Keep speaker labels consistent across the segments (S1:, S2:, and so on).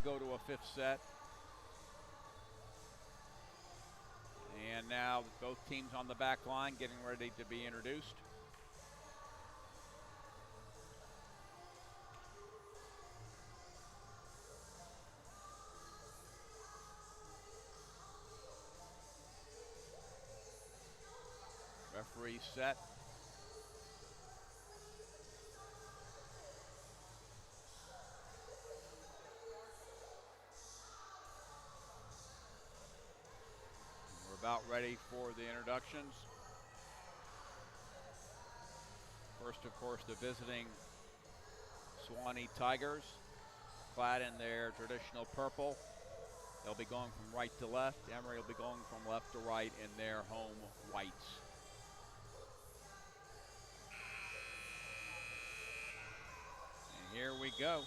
S1: go to a fifth set. And now both teams on the back line getting ready to be introduced. Referee set. We're about ready for the introductions. First, of course, the visiting Sewanee Tigers, clad in their traditional purple. They'll be going from right to left. Emory will be going from left to right in their home whites. And here we go.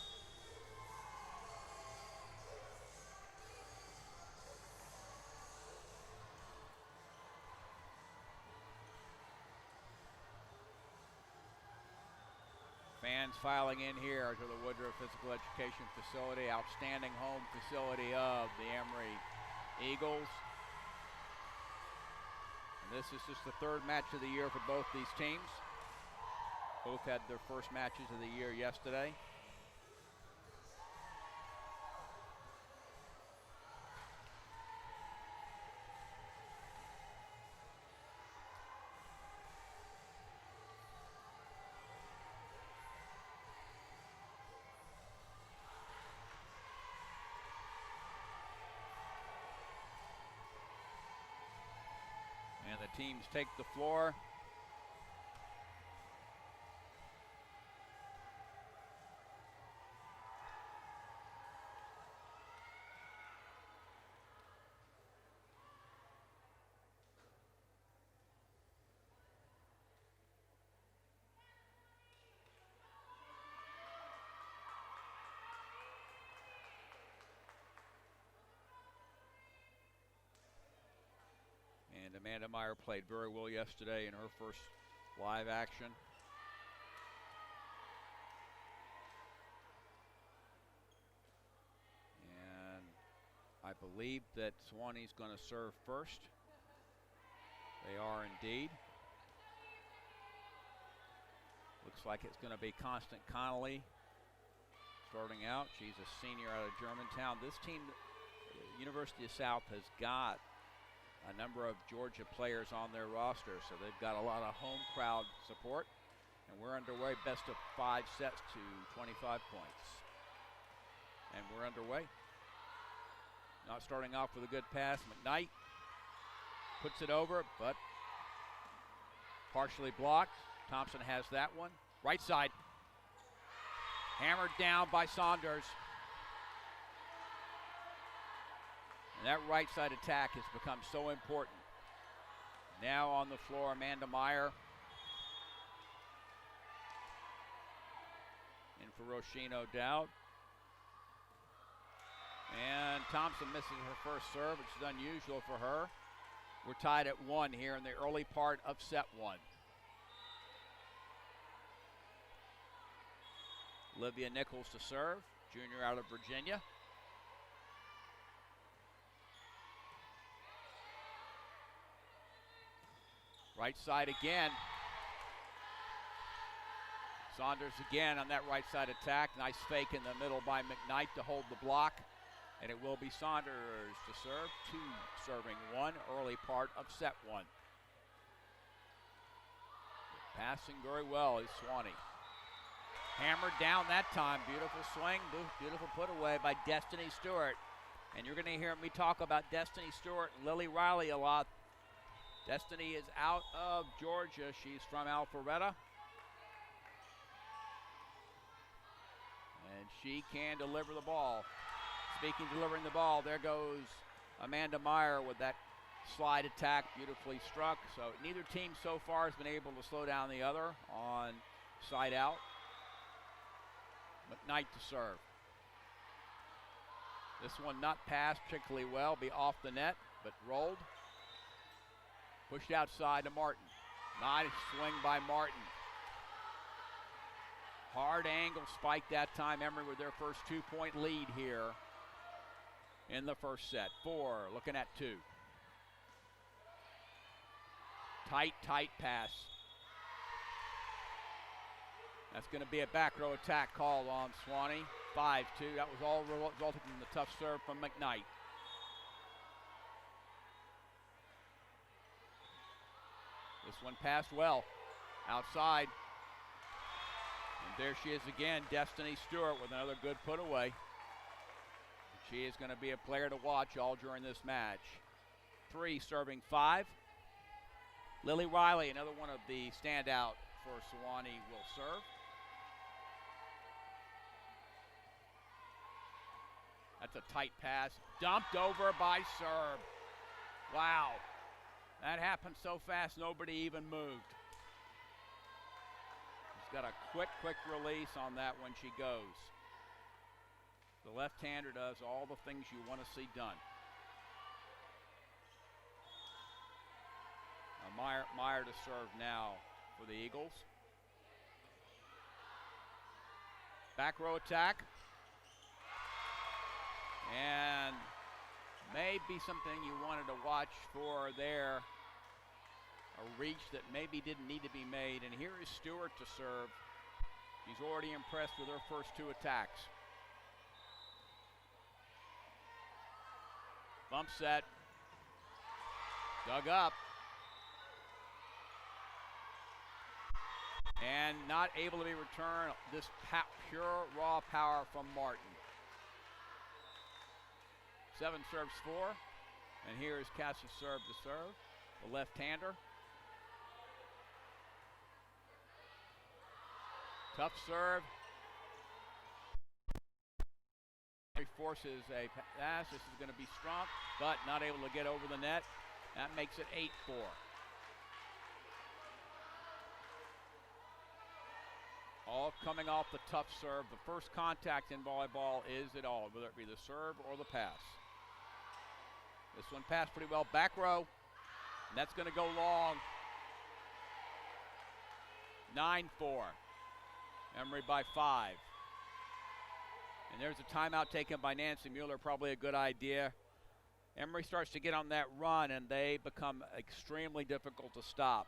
S1: Fans filing in here to the Woodruff Physical Education Facility, outstanding home facility of the Emory Eagles. And this is just the third match of the year for both these teams. Both had their first matches of the year yesterday. And the teams take the floor. And Amanda Meyer played very well yesterday in her first live action. And I believe that Sewanee's going to serve first. They are indeed. Looks like it's going to be Constant Connolly starting out. She's a senior out of Germantown. This team, University of South, has got a number of Georgia players on their roster, so they've got a lot of home crowd support. And we're underway, best of 5 sets to 25 points. And we're underway. Not starting off with a good pass. McKnight puts it over, but partially blocked. Thompson has that one. Right side. Hammered down by Saunders. And that right side attack has become so important. Now on the floor, Amanda Meyer. In for Roisin, no doubt. And Thompson misses her first serve, which is unusual for her. We're tied at 1 here in the early part of set 1. Olivia Nichols to serve, junior out of Virginia. Right side again. Saunders again on that right side attack. Nice fake in the middle by McKnight to hold the block. And it will be Saunders to serve. 2 serving 1, early part of set 1. Passing very well is Sewanee. Hammered down that time. Beautiful swing, beautiful put away by Destiny Stewart. And you're going to hear me talk about Destiny Stewart and Lily Riley a lot. Destiny is out of Georgia. She's from Alpharetta. And she can deliver the ball. Speaking of delivering the ball, there goes Amanda Meyer with that slide attack, beautifully struck. So neither team so far has been able to slow down the other on side out. McKnight to serve. This one not passed particularly well, be off the net, but rolled. Pushed outside to Martin. Nice swing by Martin. Hard angle spike that time. Emory with their first 2-point lead here in the first set. 4, looking at 2. Tight pass. That's going to be a back row attack call on Sewanee. 5-2. That was all resulting from the tough serve from McKnight. This one passed well. Outside. And there she is again, Destiny Stewart with another good put away. She is going to be a player to watch all during this match. 3 serving 5. Lily Riley, another one of the standout for Sewanee, will serve. That's a tight pass, dumped over by serve. Wow, that happened so fast nobody even moved. She's got a quick release on that when she goes. The left-hander does all the things you want to see done. Meyer to serve now for the Eagles. Back row attack. And maybe something you wanted to watch for there. A reach that maybe didn't need to be made. And here is Stewart to serve. She's already impressed with her first 2 attacks. Bump set. Dug up. And not able to be returned. This pure raw power from Martin. 7 serves 4. And here is Cassie serve to serve. The left-hander. Tough serve. He forces a pass. This is going to be strong, but not able to get over the net. That makes it 8-4. All coming off the tough serve. The first contact in volleyball is it all, whether it be the serve or the pass. This one passed pretty well. Back row, and that's going to go long. 9-4. Emory by 5. And there's a timeout taken by Nancy Mueller, probably a good idea. Emory starts to get on that run, and they become extremely difficult to stop.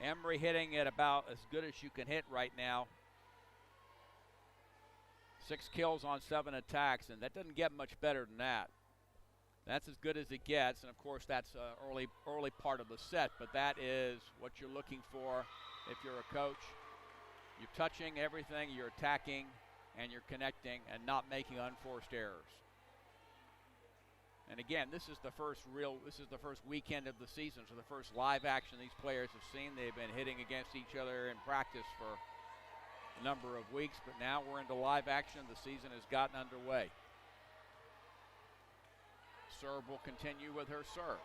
S1: Emory hitting it about as good as you can hit right now. 6 kills on 7 attacks, and that doesn't get much better than that. That's as good as it gets, and of course that's early part of the set, but that is what you're looking for if you're a coach. You're touching everything, you're attacking, and you're connecting and not making unforced errors. And again, this is the first weekend of the season, so the first live action these players have seen. They've been hitting against each other in practice for a number of weeks, but now we're into live action. The season has gotten underway. Serve will continue with her serve.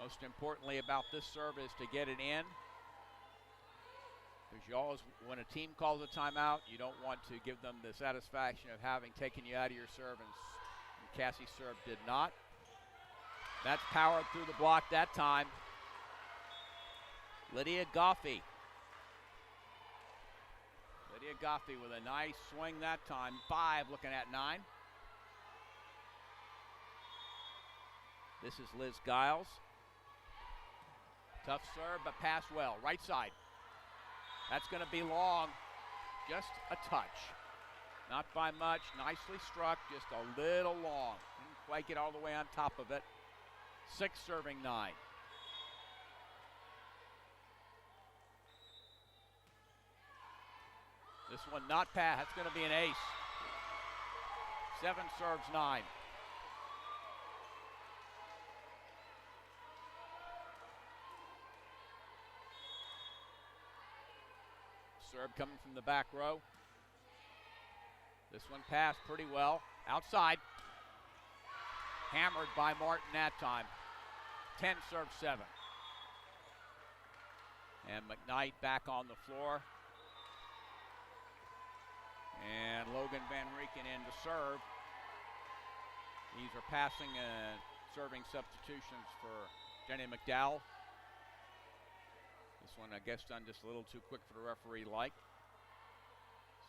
S1: Most importantly about this serve is to get it in. Because you always, when a team calls a timeout, you don't want to give them the satisfaction of having taken you out of your serve, and Cassie's serve did not. That's powered through the block that time. Lydia Goffey. Lydia Goffey with a nice swing that time. 5 looking at 9. This is Liz Giles. Tough serve, but pass well. Right side. That's going to be long. Just a touch. Not by much. Nicely struck. Just a little long. Didn't quite get all the way on top of it. 6 serving 9. This one not pass. That's going to be an ace. 7 serves 9. Serve coming from the back row. This one passed pretty well. Outside. Hammered by Martin that time. 10 serve 7. And McKnight back on the floor. And Logan Van Rieken in to serve. These are passing and serving substitutions for Jenny McDowell. This one, I guess, done just a little too quick for the referee like.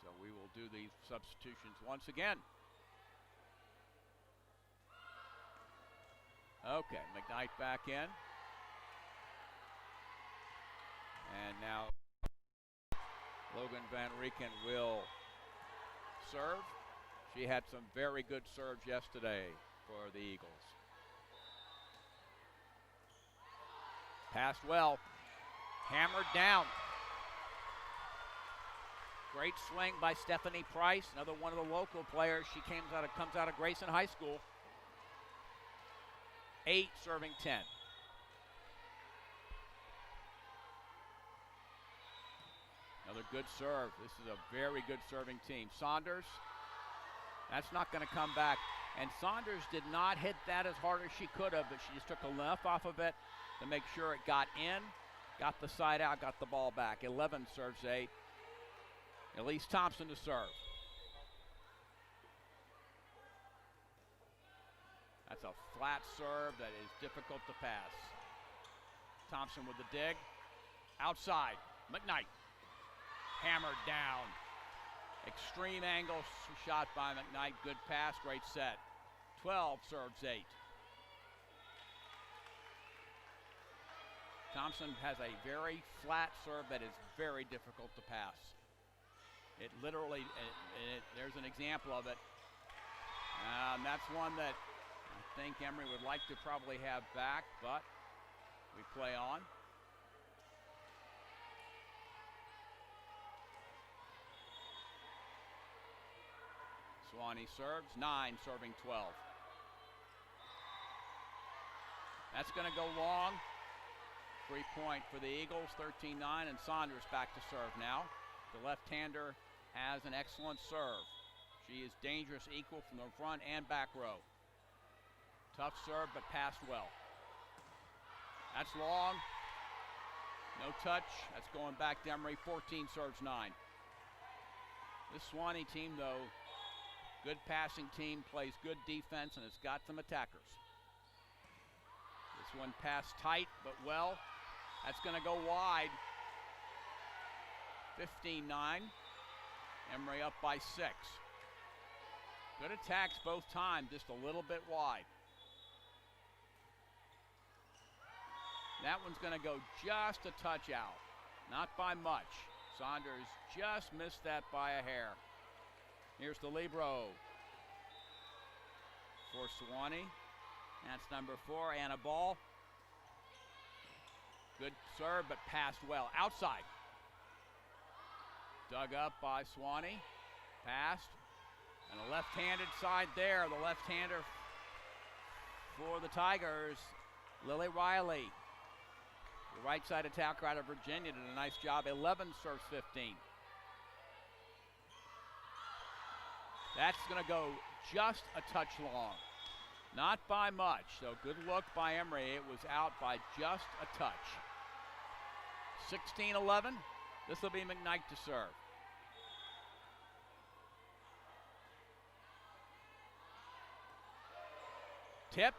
S1: So we will do the substitutions once again. Okay, McKnight back in. And now Logan Van Rieken will serve. She had some very good serves yesterday for the Eagles. Passed well, hammered down. Great swing by Stephanie Price, another one of the local players. She comes out of Grayson High School. 8 serving 10. Another good serve. This is a very good serving team. Saunders, that's not going to come back. And Saunders did not hit that as hard as she could have, but she just took enough off of it to make sure it got in, got the side out, got the ball back. 11 serves 8. Elise Thompson to serve. That's a flat serve that is difficult to pass. Thompson with the dig. Outside, McKnight. Hammered down. Extreme angle shot by McKnight. Good pass, great set. 12 serves 8. Thompson has a very flat serve that is very difficult to pass. It literally, there's an example of it. That's one that I think Emory would like to probably have back, but we play on. Sewanee serves, 9 serving 12. That's going to go long. Free point for the Eagles, 13-9, and Saunders back to serve now. The left-hander has an excellent serve. She is dangerous equal from the front and back row. Tough serve, but passed well. That's long. No touch. That's going back to Emory. 14 serves 9. This Sewanee team, though, good passing team, plays good defense, and it's got some attackers. This one passed tight, but well. That's going to go wide. 15-9. Emory up by 6. Good attacks both times, just a little bit wide. That one's going to go just a touch out, not by much. Saunders just missed that by a hair. Here's the libero for Sewanee. That's number 4, Anna Ball. Good serve, but passed well. Outside. Dug up by Sewanee. Passed. And a left-handed side there. The left-hander for the Tigers, Lily Riley. The right side attacker out of Virginia did a nice job. 11 serves 15. That's going to go just a touch long. Not by much. So good look by Emory. It was out by just a touch. 16-11. This will be McKnight to serve. Tip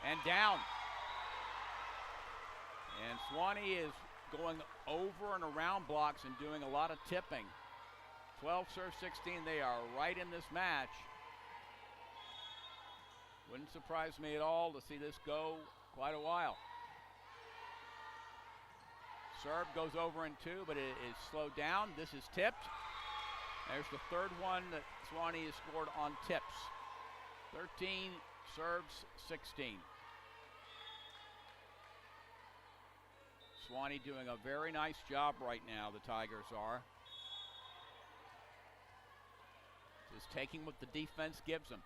S1: and down. And Sewanee is going over and around blocks and doing a lot of tipping. 12 serve 16. They are right in this match. Wouldn't surprise me at all to see this go quite a while. Serve goes over in 2, but it is slowed down. This is tipped. There's the third one that Sewanee has scored on tips. 13 serves 16. Sewanee doing a very nice job right now, the Tigers are. Just taking what the defense gives them.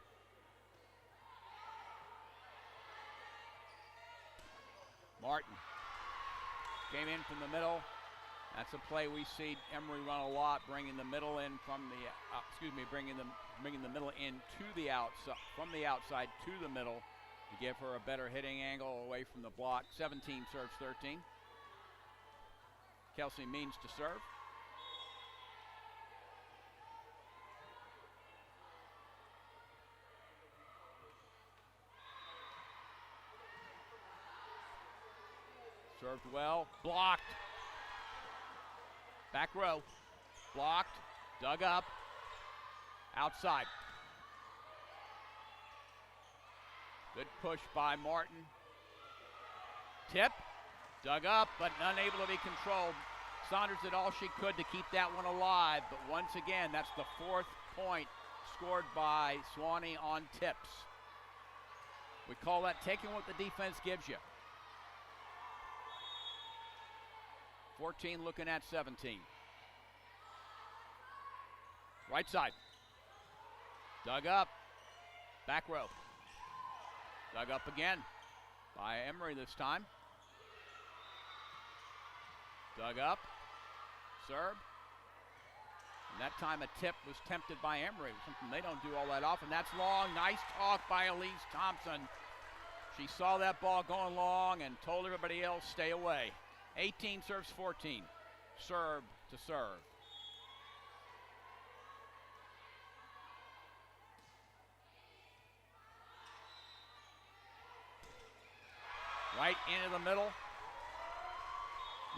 S1: Martin came in from the middle. That's a play we see Emory run a lot, bringing the middle in from the, bringing the middle in to the outside, from the outside to the middle to give her a better hitting angle away from the block. 17 serves 13. Kelsey Means to serve. Served well, blocked. Back row, blocked, dug up, Outside. Good push by Martin. Tip. Dug up, but unable to be controlled. Saunders did all she could to keep that one alive, but once again, that's the 4th point scored by Sewanee on tips. We call that taking what the defense gives you. 14 looking at 17. Right side. Dug up. Back row. Dug up again by Emory this time. Dug up. Serve. And that time a tip was tempted by Emory, something they don't do all that often. That's long. Nice talk by Elise Thompson. She saw that ball going long and told everybody else stay away. 18 serves 14. Serve to serve. Right into the middle.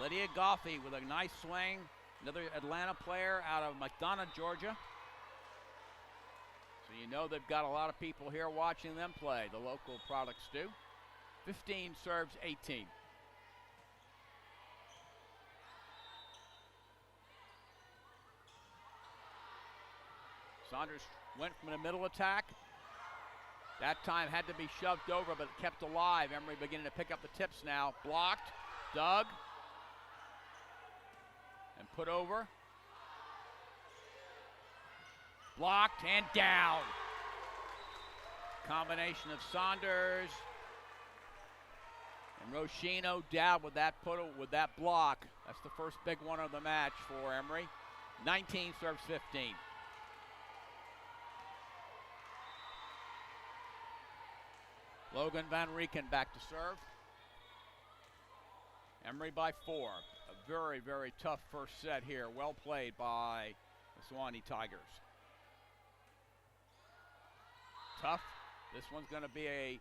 S1: Lydia Goffey with a nice swing. Another Atlanta player out of McDonough, Georgia. So you know they've got a lot of people here watching them play. The local products do. 15 serves 18. Saunders went from the middle attack. That time had to be shoved over, but kept alive. Emory beginning to pick up the tips now. Blocked, dug, and put over. Blocked and down. Combination of Saunders and Roisin O'Dowd with that block. That's the first big one of the match for Emory. 19 serves 15. Logan Van Rieken back to serve. Emory by 4. A very, very tough first set here. Well played by the Sewanee Tigers. Tough. This one's going to be a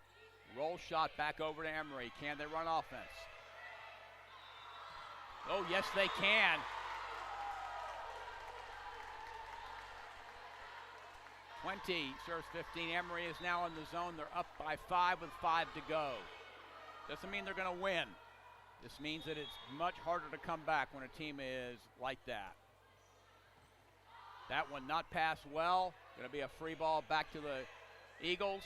S1: roll shot back over to Emory. Can they run offense? Oh, yes, they can. Serves 15. Emory is now in the zone. They're up by 5 with 5 to go. Doesn't mean they're going to win. This means that it's much harder to come back when a team is like that. That one not passed well. Going to be a free ball back to the Eagles.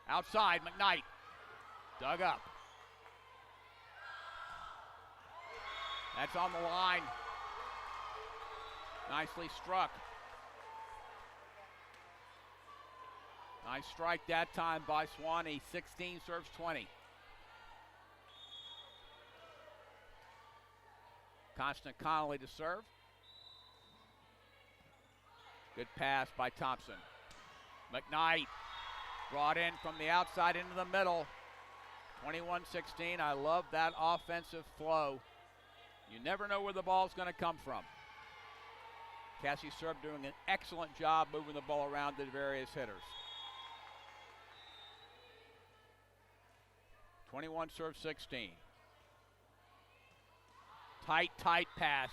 S1: Outside, McKnight. Dug up. That's on the line. Nicely struck. Nice strike that time by Sewanee. 16 serves 20. Constant Connolly to serve. Good pass by Thompson. McKnight brought in from the outside into the middle. 21-16. I love that offensive flow. You never know where the ball's going to come from. Cassie Serb doing an excellent job moving the ball around to the various hitters. 21 serves 16. Tight pass.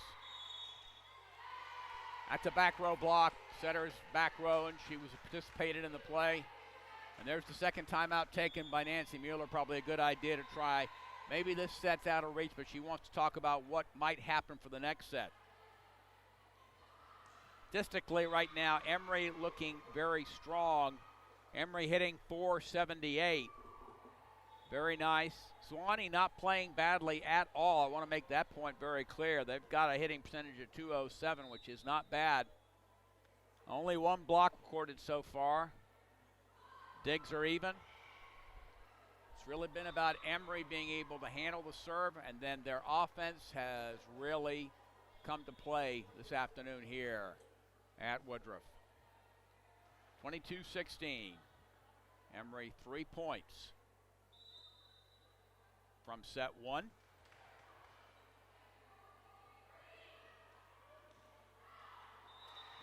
S1: That's a back row block. Setter's back row, and she was participated in the play. And there's the second timeout taken by Nancy Mueller. Probably a good idea to try. Maybe this set's out of reach, but she wants to talk about what might happen for the next set. Statistically right now, Emory looking very strong. Emory hitting .478. Very nice. Sewanee not playing badly at all. I want to make that point very clear. They've got a hitting percentage of .207, which is not bad. Only one block recorded so far. Digs are even. It's really been about Emory being able to handle the serve, and then their offense has really come to play this afternoon here at Woodruff. 22-16. Emory 3 points from set 1.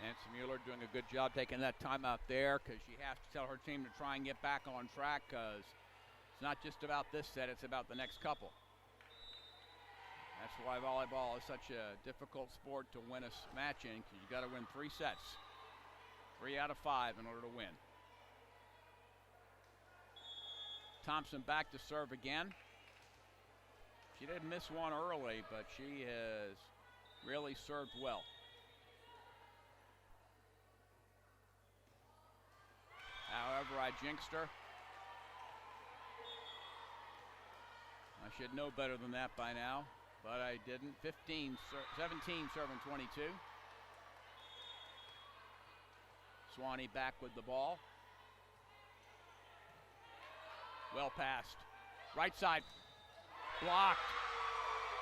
S1: Nancy Mueller doing a good job taking that timeout there, because she has to tell her team to try and get back on track, because it's not just about this set, it's about the next couple. That's why volleyball is such a difficult sport to win a match in, because you got to win 3 sets. 3 out of 5 in order to win. Thompson back to serve again. She did miss one early, but she has really served well. However, I jinxed her. I should know better than that by now, but I didn't. 17 serving 22. Sewanee back with the ball. Well passed. Right side. Blocked.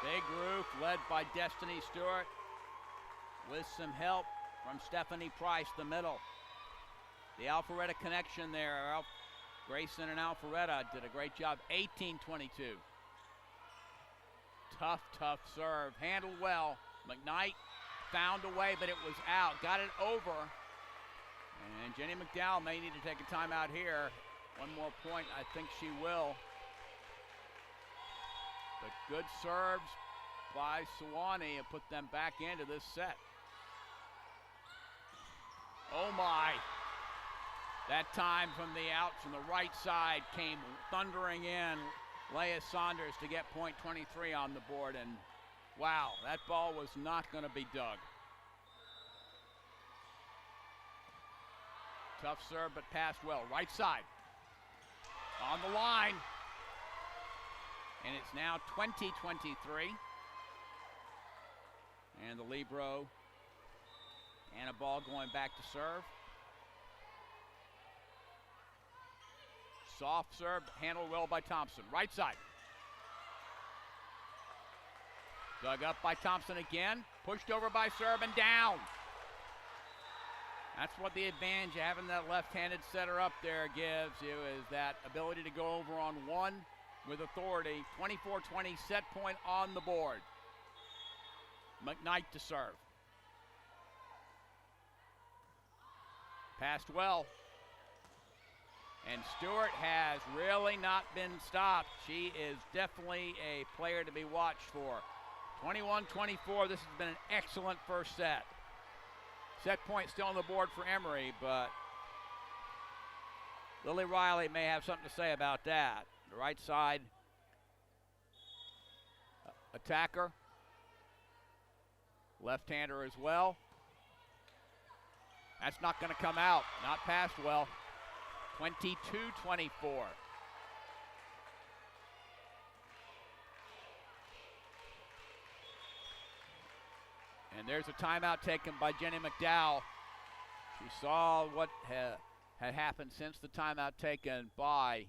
S1: Big roof led by Destiny Stewart with some help from Stephanie Price, the middle. The Alpharetta connection there. Grayson and Alpharetta did a great job. 18-22. Tough serve. Handled well. McKnight found a way, but it was out. Got it over. And Jenny McDowell may need to take a timeout here. One more point, I think she will. But good serves by Sewanee have put them back into this set. Oh my. That time from the right side came thundering in. Leah Saunders to get point 23 on the board, and wow, that ball was not going to be dug. Tough serve, but passed well. Right side. On the line. And it's now 20-23. And the libero. And a ball going back to serve. Soft serve, handled well by Thompson. Right side. Dug up by Thompson again. Pushed over by serve and down. That's what the advantage of having that left-handed setter up there gives you, is that ability to go over on one with authority. 24-20, set point on the board. McKnight to serve. Passed well. And Stewart has really not been stopped. She is definitely a player to be watched for. 21-24, this has been an excellent first set. Set point still on the board for Emory, but Lily Riley may have something to say about that. The right side attacker. Left-hander as well. That's not going to come out. Not passed well. 22-24. And there's a timeout taken by Jenny McDowell. She saw what had happened since the timeout taken by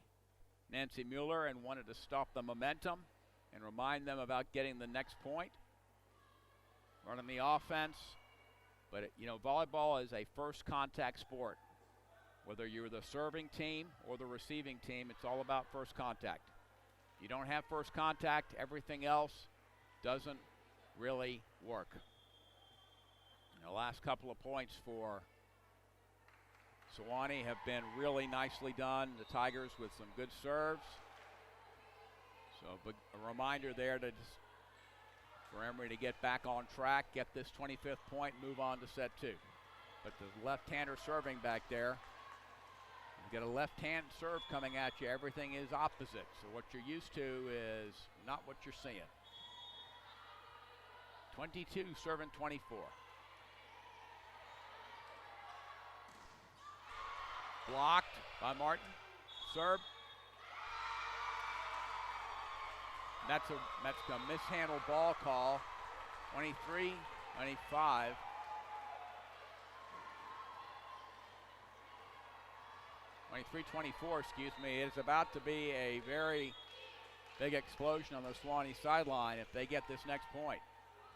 S1: Nancy Mueller and wanted to stop the momentum and remind them about getting the next point, running the offense. But, volleyball is a first contact sport. Whether you're the serving team or the receiving team, it's all about first contact. If you don't have first contact, everything else doesn't really work. And the last couple of points for Sewanee have been really nicely done. The Tigers with some good serves. So a reminder there for Emory to get back on track, get this 25th point, move on to set 2. But the left-hander serving back there. You get a left-hand serve coming at you, everything is opposite. So what you're used to is not what you're seeing. 22 serving 24. Blocked by Martin. Serve. That's a mishandled ball call. 23-25. Excuse me. It is about to be a very big explosion on the Sewanee sideline if they get this next point.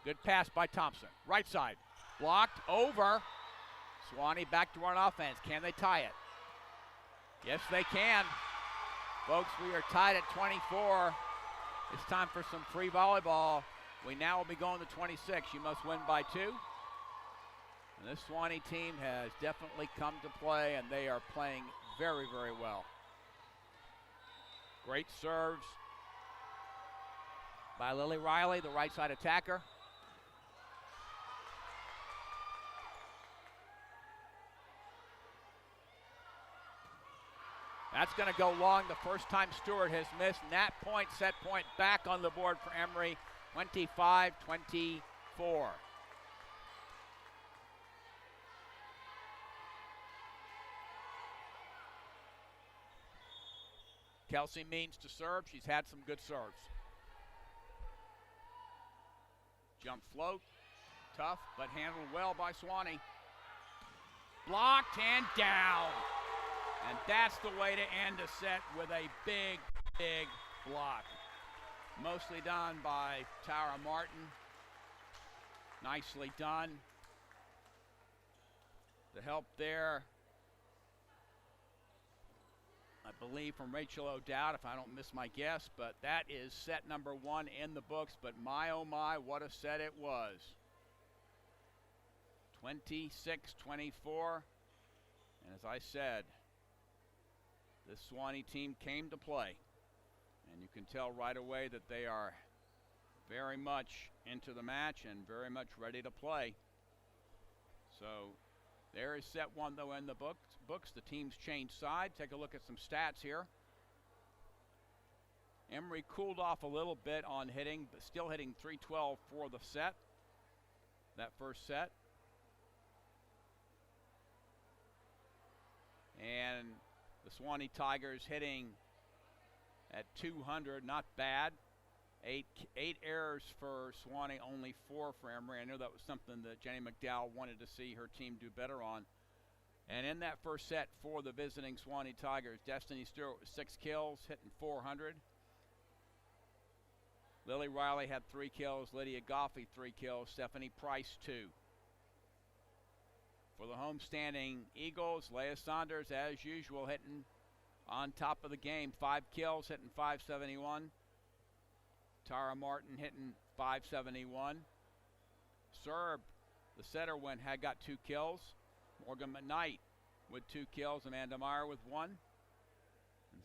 S1: Good pass by Thompson. Right side. Blocked. Over. Sewanee back to run offense. Can they tie it? Yes, they can. Folks, we are tied at 24. It's time for some free volleyball. We now will be going to 26. You must win by 2. And this Sewanee team has definitely come to play, and they are playing very, very well. Great serves by Lily Riley, the right side attacker. That's going to go long. The first time Stewart has missed. And that point, set point, back on the board for Emory, 25-24. Kelsey Means to serve. She's had some good serves. Jump float, tough, but handled well by Sewanee. Blocked and down. And that's the way to end a set, with a big, big block. Mostly done by Tara Martin. Nicely done. The help there, I believe, from Rachel O'Dowd, if I don't miss my guess, but that is set number 1 in the books. But my, oh my, what a set it was. 26-24, and as I said, this Sewanee team came to play, and you can tell right away that they are very much into the match and very much ready to play. So there is set 1, though, in the books. The teams changed side. Take a look at some stats here. Emory cooled off a little bit on hitting, but still hitting .312 for the set, that first set. And the Sewanee Tigers hitting at 200, not bad. Eight errors for Sewanee, only 4 for Emory. I know that was something that Jenny McDowell wanted to see her team do better on. And in that first set for the visiting Sewanee Tigers, Destiny Stewart with 6 kills, hitting 400. Lily Riley had 3 kills, Lydia Goffey 3 kills, Stephanie Price 2. For the homestanding Eagles, Leah Saunders, as usual, hitting on top of the game. 5 kills, hitting 571. Tara Martin hitting 571. Serb, the setter, got 2 kills. Morgan McKnight with 2 kills. Amanda Meyer with 1. And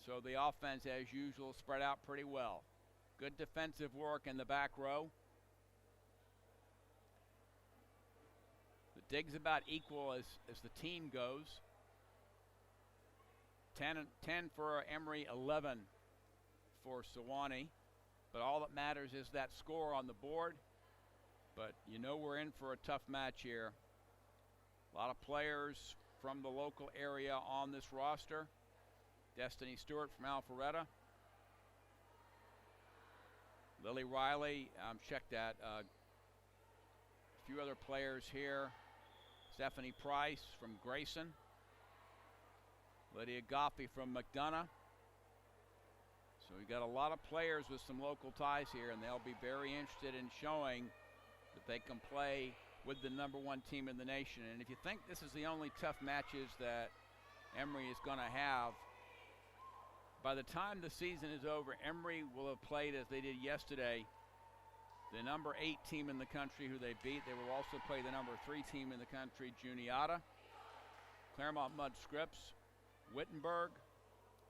S1: so the offense, as usual, spread out pretty well. Good defensive work in the back row. The digs about equal as the team goes. 10 for Emory, 11 for Sewanee. But all that matters is that score on the board. But you know we're in for a tough match here. A lot of players from the local area on this roster. Destiny Stewart from Alpharetta. Lily Riley, check that. A few other players here. Stephanie Price from Grayson. Lydia Goffey from McDonough. So we've got a lot of players with some local ties here, and they'll be very interested in showing that they can play with the #1 team in the nation. And if you think this is the only tough matches that Emory is going to have, by the time the season is over, Emory will have played, as they did yesterday, the #8 team in the country who they beat. They will also play the #3 team in the country, Juniata, Claremont Mudd Scripps, Wittenberg,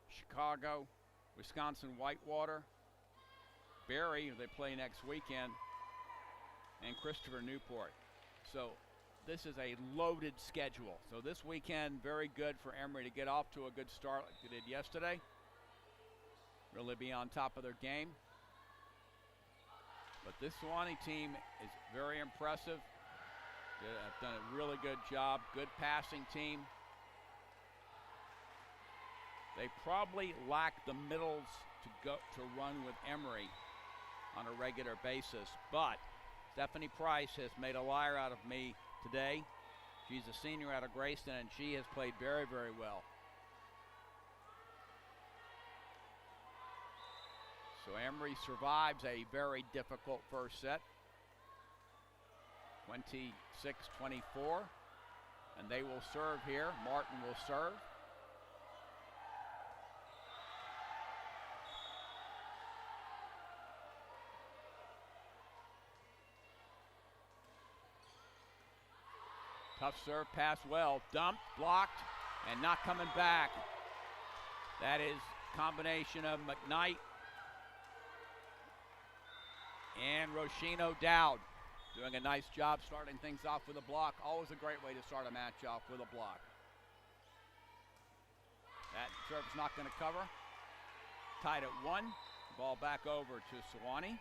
S1: Chicago, Wisconsin Whitewater, Barry, who they play next weekend, and Christopher Newport. So this is a loaded schedule. So this weekend, very good for Emory to get off to a good start like they did yesterday. Really be on top of their game. But this Sewanee team is very impressive. They've done a really good job. Good passing team. They probably lack the middles to run with Emory on a regular basis. But Stephanie Price has made a liar out of me today. She's a senior out of Grayson, and she has played very, very well. So Emory survives a very difficult first set. 26-24. And they will serve here. Martin will serve. Tough serve, pass well, dumped, blocked, and not coming back. That is combination of McKnight and Roisin O'Dowd doing a nice job starting things off with a block. Always a great way to start a match off, with a block. That serve's not going to cover. Tied at 1. Ball back over to Sewanee.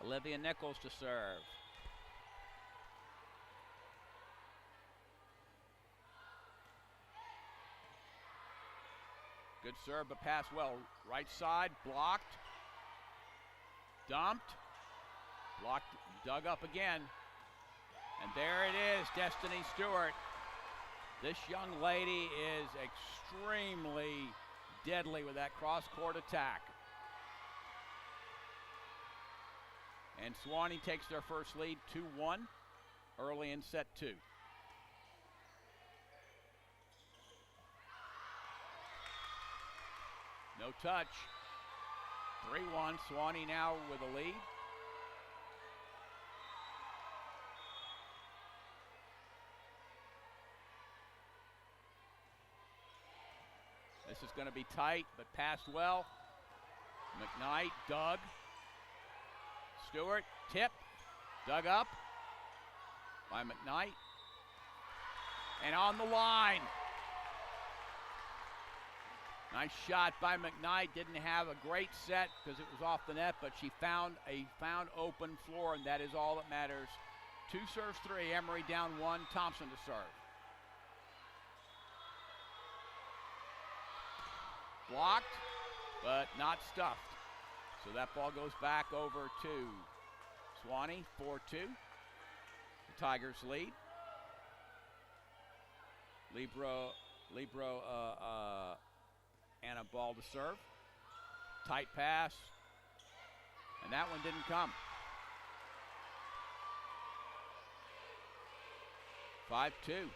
S1: Olivia Nichols to serve. Good serve, but pass well. Right side, blocked. Dumped. Blocked, dug up again. And there it is, Destiny Stewart. This young lady is extremely deadly with that cross-court attack. And Sewanee takes their first lead, 2-1, early in set 2. No touch. 3-1, Sewanee now with a lead. This is going to be tight, but passed well. McKnight, dug. Stewart, tip, dug up by McKnight. And on the line. Nice shot by McKnight. Didn't have a great set because it was off the net, but she found open floor, and that is all that matters. 2 serves 3. Emory down 1. Thompson to serve. Blocked, but not stuffed. So that ball goes back over to Sewanee, 4-2. The Tigers lead. Libro, Anna ball to serve. Tight pass. And that one didn't come. 5-2.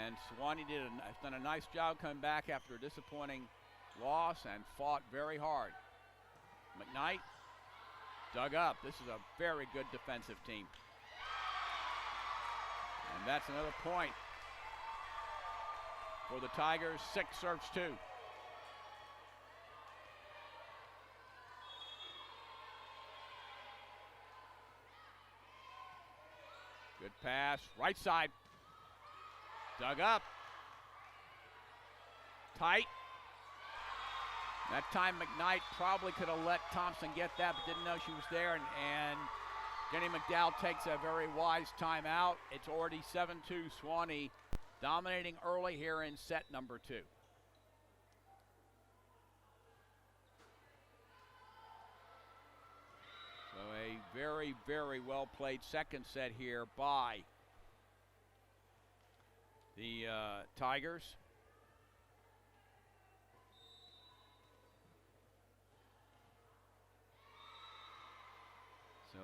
S1: And Sewanee has done a nice job coming back after a disappointing loss and fought very hard. McKnight dug up. This is a very good defensive team. And that's another point for the Tigers. 6 serves 2. Good pass, right side. Dug up. Tight. That time McKnight probably could have let Thompson get that, but didn't know she was there. And Jenny McDowell takes a very wise timeout. It's already 7-2 Sewanee, dominating early here in set number 2. So a very, very well played second set here by the Tigers. So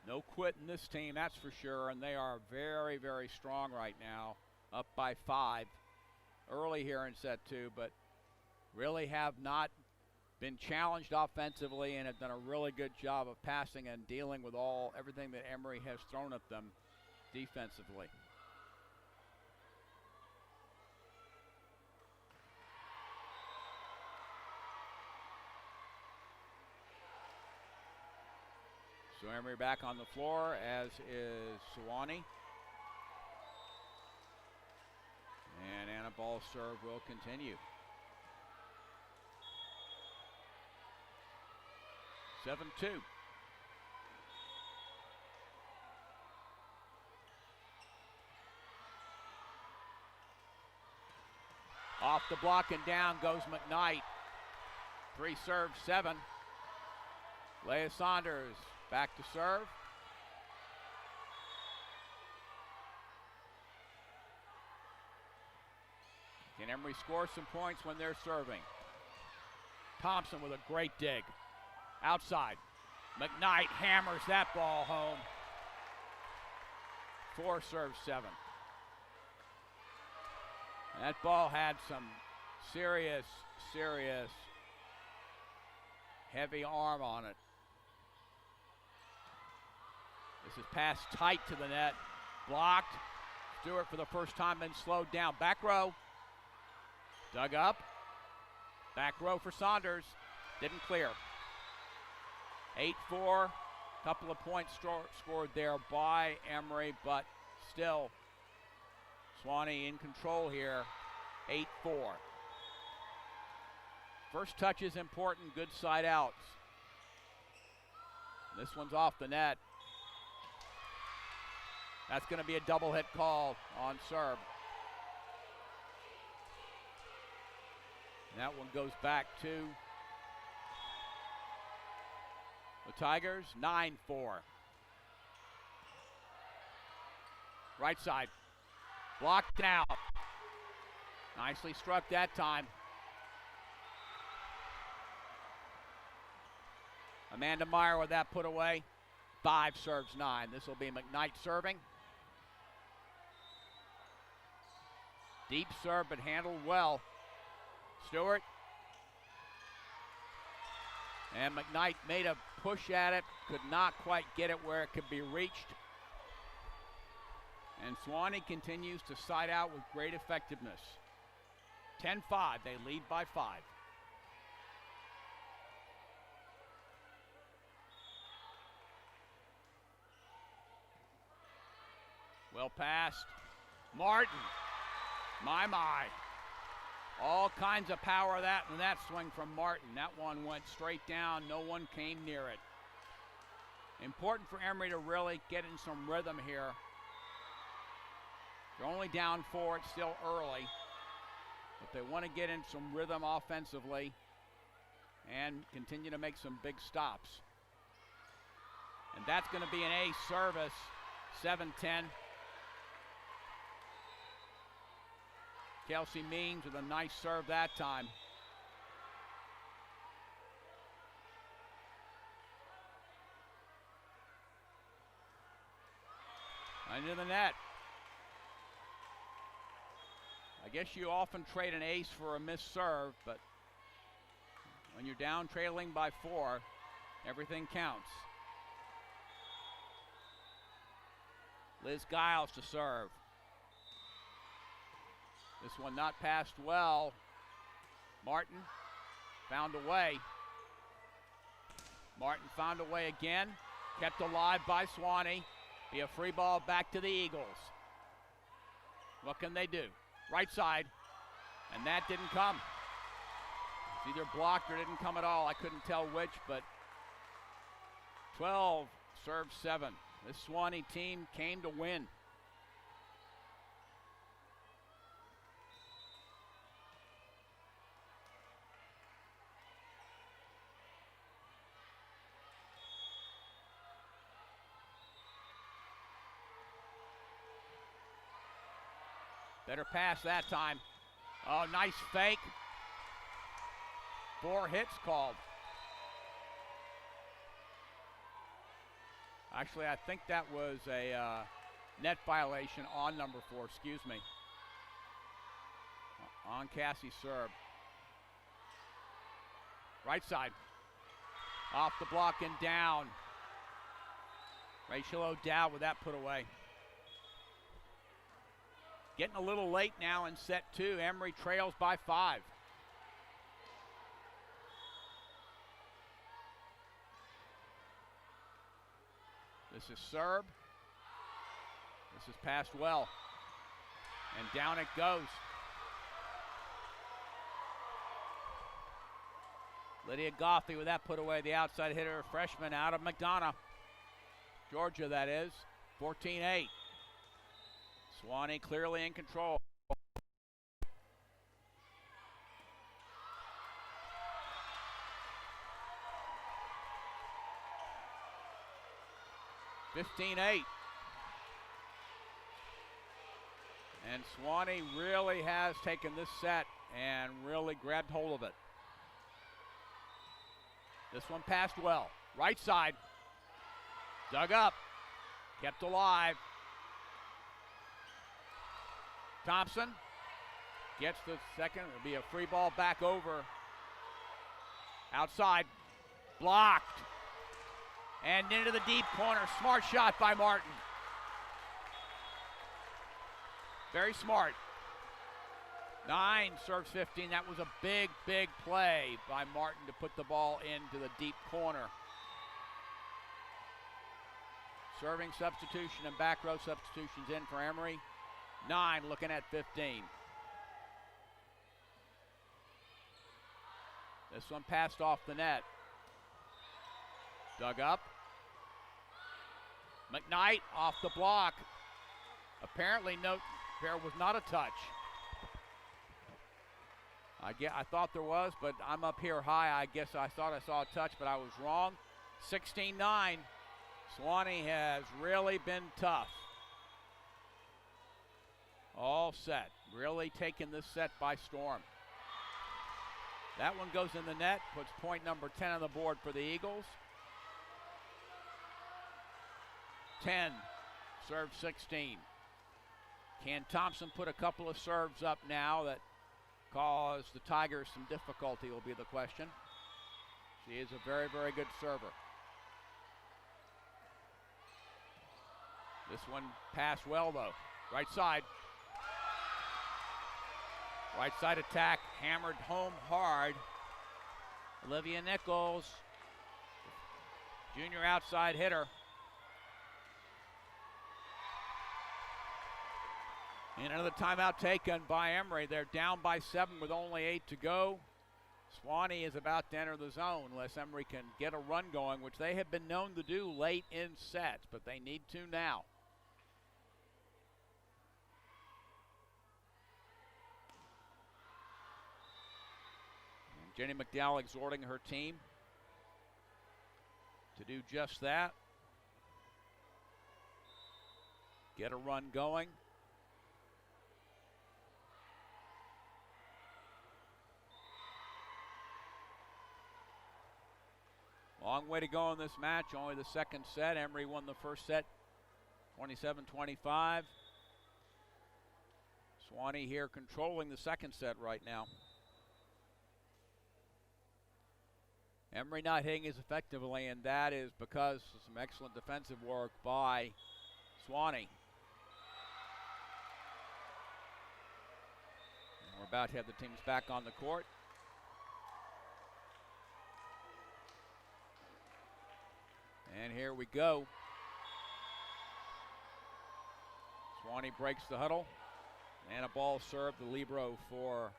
S1: no quitting this team, that's for sure, and they are very, very strong right now, up by 5 early here in set 2, but really have not been challenged offensively and have done a really good job of passing and dealing with everything that Emory has thrown at them defensively. So Emory back on the floor, as is Sewanee. And Anna ball serve will continue. 7-2. Off the block and down goes McKnight. 3 serves, 7. Leah Saunders back to serve. Can Emory score some points when they're serving? Thompson with a great dig. Outside. McKnight hammers that ball home. 4 serves, 7. That ball had some serious heavy arm on it. This is passed tight to the net. Blocked. Stewart for the first time been slowed down. Back row. Dug up. Back row for Saunders. Didn't clear. 8-4. Couple of points scored there by Emory, but still Sewanee in control here, 8-4. First touch is important, good side outs. This one's off the net. That's going to be a double hit call on serve. And that one goes back to the Tigers, 9-4. Right side, blocked out. Nicely struck that time. Amanda Meyer with that put away. 5 serves 9. This will be McKnight serving. Deep serve, but handled well. Stewart. And McKnight made a push at it, could not quite get it where it could be reached. And Sewanee continues to side out with great effectiveness. 10-5, they lead by 5. Well passed. Martin. My. All kinds of power in that swing from Martin. That one went straight down. No one came near it. Important for Emory to really get in some rhythm here. They're only down 4. It's still early. But they want to get in some rhythm offensively and continue to make some big stops. And that's going to be an ace service, 7-10. Kelsey Means with a nice serve that time. Into the net. I guess you often trade an ace for a missed serve, but when you're down trailing by 4, everything counts. Liz Giles to serve. This one not passed well. Martin found a way. Martin found a way again. Kept alive by Sewanee. Be a free ball back to the Eagles. What can they do? Right side. And that didn't come. It's either blocked or didn't come at all. I couldn't tell which, but 12 served 7. This Sewanee team came to win. Better pass that time. Oh, nice fake. 4 hits called. Actually, I think that was a net violation on number 4, excuse me. On Cassie's serve. Right side. Off the block and down. Rachel O'Dowd with that put away. Getting a little late now in set 2. Emory trails by 5. This is serve. This is passed well. And down it goes. Lydia Goffey with that put away. The outside hitter, a freshman out of McDonough. Georgia, that is. 14-8. Sewanee clearly in control. (15-8). And Sewanee really has taken this set and really grabbed hold of it. This one passed well. Right side. Dug up. Kept alive. Thompson gets the second. It'll be a free ball back over. Outside. Blocked. And into the deep corner. Smart shot by Martin. Very smart. 9 serves 15. That was a big, big play by Martin to put the ball into the deep corner. Serving substitution and back row substitutions in for Emory. 9 looking at 15. This one passed off the net. Dug up. McKnight off the block. Apparently, there was not a touch. I thought there was, but I'm up here high. I guess I thought I saw a touch, but I was wrong. 16-9. Sewanee has really been tough. All set. Really taking this set by storm. That one goes in the net, puts point number 10 on the board for the Eagles. 10, serve 16. Can Thompson put a couple of serves up now that cause the Tigers some difficulty will be the question. She is a very, very good server. This one passed well though. Right side. Right side attack, hammered home hard. Olivia Nichols, junior outside hitter. And another timeout taken by Emory. They're down by 7 with only 8 to go. Sewanee is about to enter the zone unless Emory can get a run going, which they have been known to do late in sets, but they need to now. And Jenny McDowell exhorting her team to do just that. Get a run going. Long way to go in this match, only the second set. Emory won the first set, 27-25. Sewanee here controlling the second set right now. Emory not hitting as effectively, and that is because of some excellent defensive work by Sewanee. And we're about to have the teams back on the court. And here we go. Sewanee breaks the huddle. And a ball served, the libero for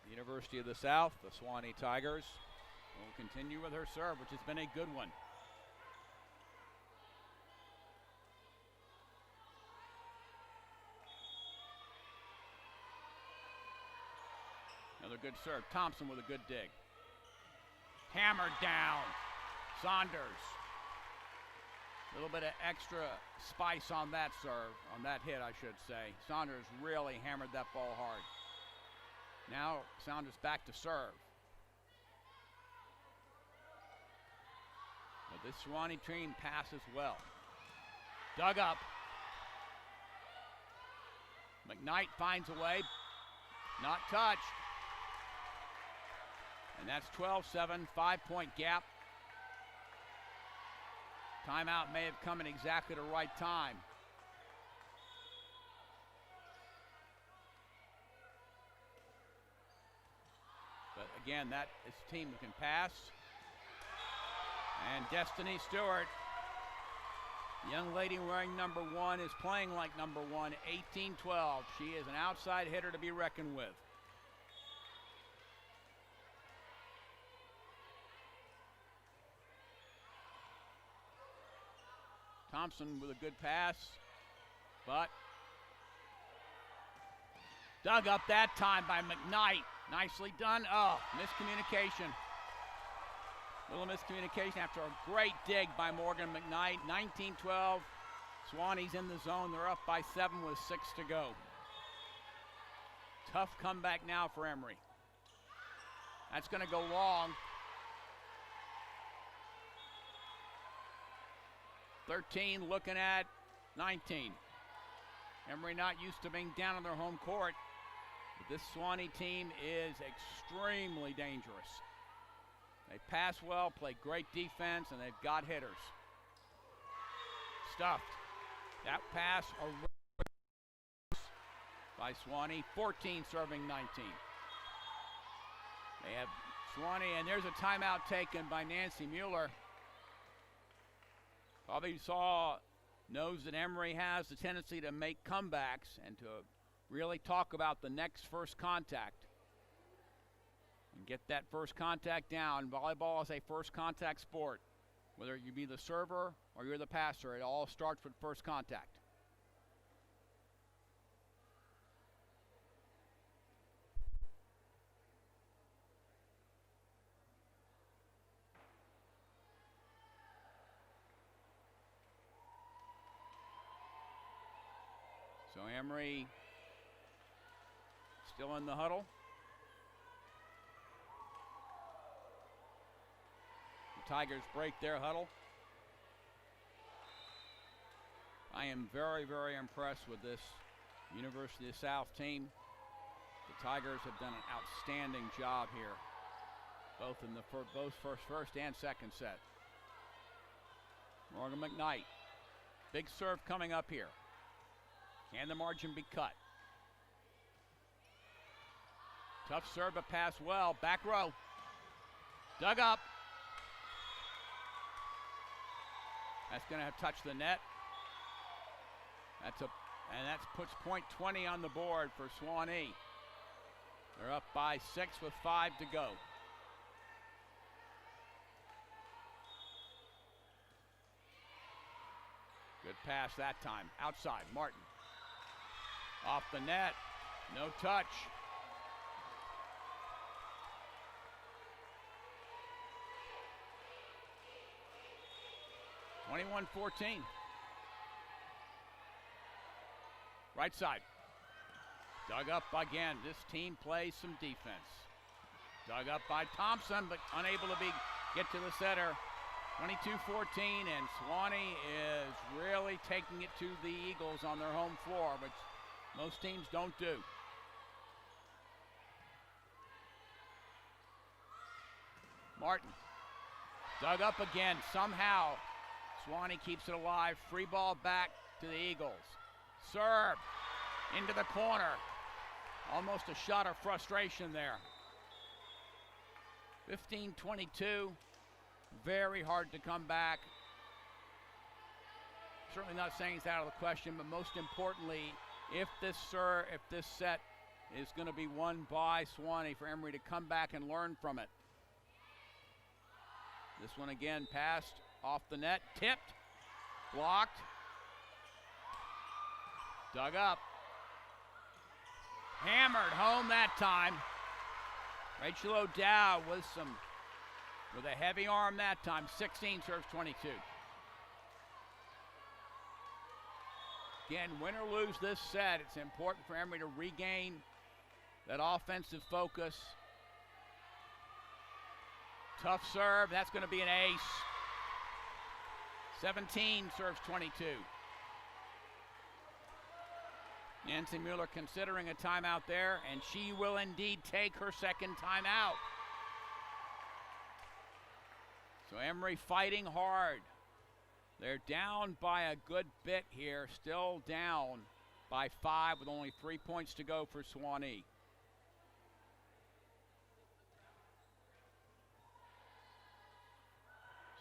S1: the University of the South. The Sewanee Tigers will continue with her serve, which has been a good one. Another good serve. Thompson with a good dig. Hammered down. Saunders. A little bit of extra spice on that serve, on that hit, I should say. Saunders really hammered that ball hard. Now Saunders back to serve. But this Sewanee team passes well. Dug up. McKnight finds a way. Not touched. And that's 12-7, 5-point gap. Timeout may have come in exactly the right time. But again, that is a team that can pass. And Destiny Stewart, the young lady wearing number 1, is playing like number 1, 18-12. She is an outside hitter to be reckoned with. Thompson with a good pass, but dug up that time by McKnight. Nicely done. Oh, miscommunication. Little miscommunication after a great dig by Morgan McKnight. 19-12. Sewanee's in the zone. They're up by 7 with 6 to go. Tough comeback now for Emory. That's going to go long. 13 looking at 19. Emory not used to being down on their home court, but this Sewanee team is extremely dangerous. They pass well, play great defense, and they've got hitters. Stuffed. That pass by Sewanee, 14 serving 19. They have Sewanee, and there's a timeout taken by Nancy Mueller. Probably saw knows that Emory has the tendency to make comebacks and to really talk about the next first contact and get that first contact down. Volleyball is a first contact sport. Whether you be the server or you're the passer, it all starts with first contact. So Emory still in the huddle. The Tigers break their huddle. I am very, very impressed with this University of South team. The Tigers have done an outstanding job here, both in the first and second set. Morgan McKnight, big serve coming up here. Can the margin be cut? Tough serve, but pass well. Back row. Dug up. That's going to have touched the net. And that puts point 20 on the board for Sewanee. They're up by 6 with 5 to go. Good pass that time. Outside, Martin. Off the net, no touch. (21-14). Right side. Dug up again. This team plays some defense. Dug up by Thompson, but unable to get to the setter. 22-14, and Sewanee is really taking it to the Eagles on their home floor, which most teams don't do. Martin. Dug up again. Somehow, Sewanee keeps it alive. Free ball back to the Eagles. Serve into the corner. Almost a shot of frustration there. 15-22. Very hard to come back. Certainly not saying it's out of the question, but most importantly, if this set is going to be won by Sewanee, for Emory to come back and learn from it. This one again passed off the net, tipped, blocked, dug up, hammered home that time. Rachel O'Dow with a heavy arm that time. 16 serves 22. Again, win or lose this set, it's important for Emory to regain that offensive focus. Tough serve, that's going to be an ace. 17 serves 22. Nancy Mueller considering a timeout there, and she will indeed take her second timeout. So Emory fighting hard. They're down by a good bit here, still down by 5 with only 3 points to go for Sewanee.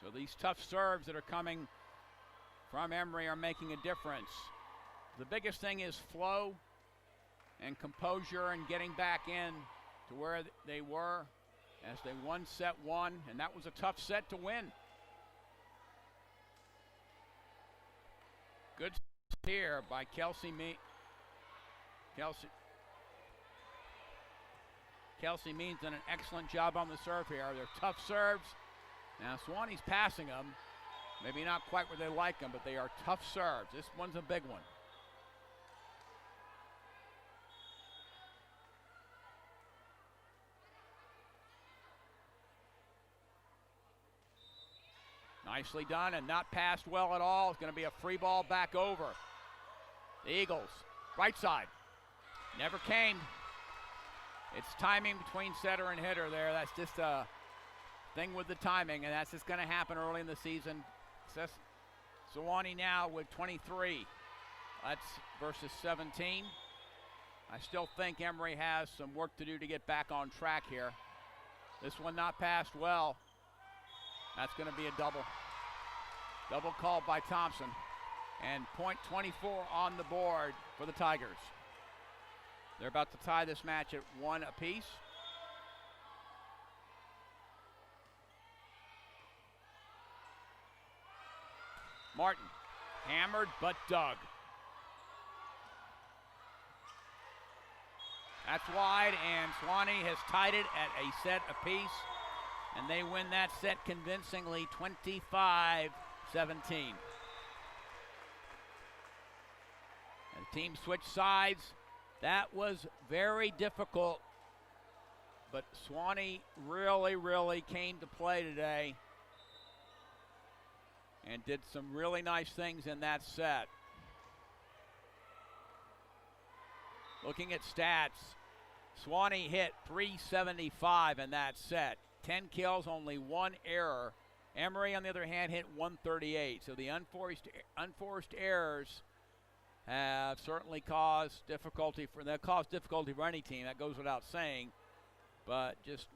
S1: So these tough serves that are coming from Emory are making a difference. The biggest thing is flow and composure and getting back in to where they were as they won set 1, and that was a tough set to win. Good here by Kelsey Means done an excellent job on the serve here. They're tough serves. Now Sewanee's passing them. Maybe not quite where they like them, but they are tough serves. This one's a big one. Nicely done and not passed well at all. It's going to be a free ball back over. The Eagles, right side. Never came. It's timing between setter and hitter there. That's just a thing with the timing, and that's just going to happen early in the season. Sewanee now with 23. That's versus 17. I still think Emory has some work to do to get back on track here. This one not passed well. That's going to be a double. Double called by Thompson. And point 24 on the board for the Tigers. They're about to tie this match at 1 apiece. Martin, hammered but dug. That's wide, and Sewanee has tied it at a set apiece, and they win that set convincingly, 25-17. And the team switched sides. That was very difficult, but Sewanee really came to play today and did some really nice things in that set. Looking at stats, Sewanee hit 375 in that set. 10 kills, only 1 error. Emory, on the other hand, hit 138. So the unforced errors have certainly caused difficulty for any team. That goes without saying. But just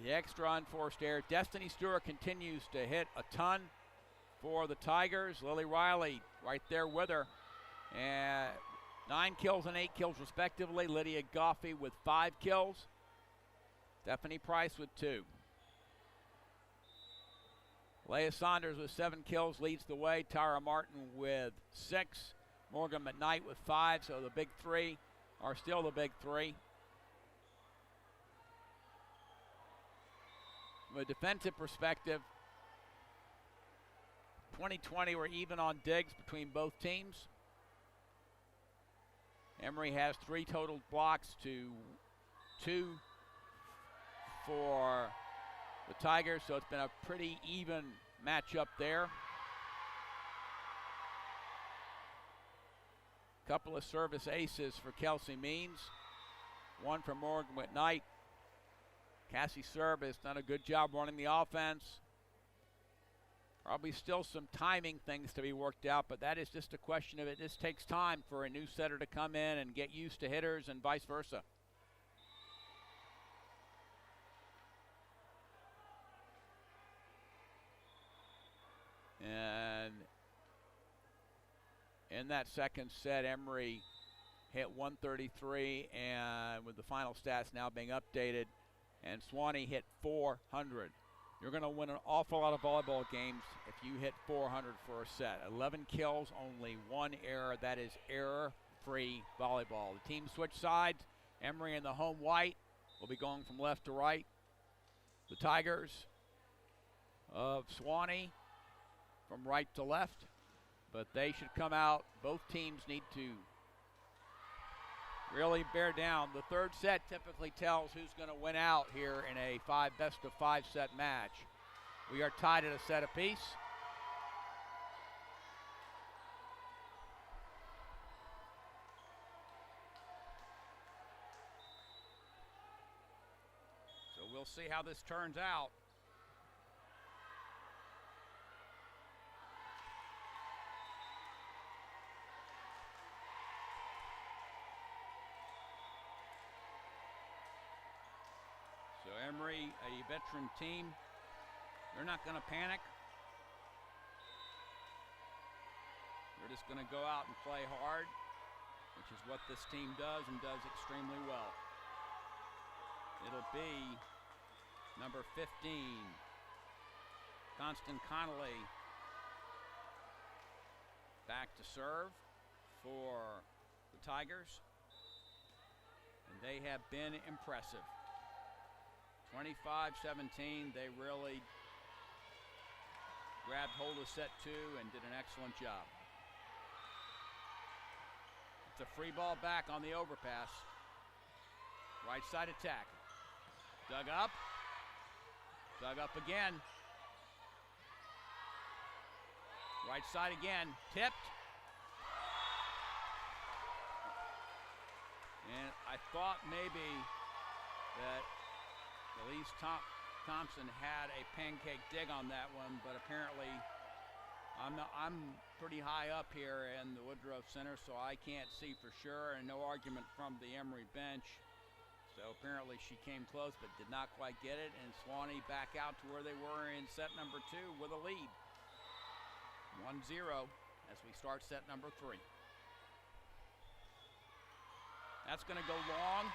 S1: the extra unforced error. Destiny Stewart continues to hit a ton for the Tigers. Lily Riley right there with her. And 9 kills and 8 kills respectively. Lydia Goffey with 5 kills. Stephanie Price with 2. Leah Saunders with 7 kills leads the way. Tara Martin with 6. Morgan McKnight with 5. So the big three are still the big three. From a defensive perspective, 2020 were even on digs between both teams. Emory has 3 total blocks to 2 for the Tigers, so it's been a pretty even matchup there. Couple of service aces for Kelsey Means. 1 for Morgan McKnight. Cassie Serb has done a good job running the offense. Probably still some timing things to be worked out, but that is just a question of it just takes time for a new setter to come in and get used to hitters and vice versa. And in that second set, Emory hit 133, and with the final stats now being updated, and Sewanee hit 400. You're going to win an awful lot of volleyball games if you hit 400 for a set. 11 kills, only 1 error. That is error-free volleyball. The team switch sides. Emory in the home white will be going from left to right. The Tigers of Sewanee from right to left. But they should come out. Both teams need to really bear down. The third set typically tells who's going to win out here in a best-of-5 set match. We are tied at a set apiece. So we'll see how this turns out. Emory, a veteran team, they're not going to panic. They're just going to go out and play hard, which is what this team does and does extremely well. It'll be number 15, Constant Connolly, back to serve for the Tigers, and they have been impressive. 25-17, they really grabbed hold of set 2 and did an excellent job. It's a free ball back on the overpass. Right side attack. Dug up again. Right side again, tipped. And I thought maybe that Elise Thompson had a pancake dig on that one, but apparently I'm pretty high up here in the Woodruff Center, so I can't see for sure, and no argument from the Emory bench. So apparently she came close but did not quite get it, and Sewanee back out to where they were in set number 2 with a lead. 1-0 as we start set number 3. That's going to go long.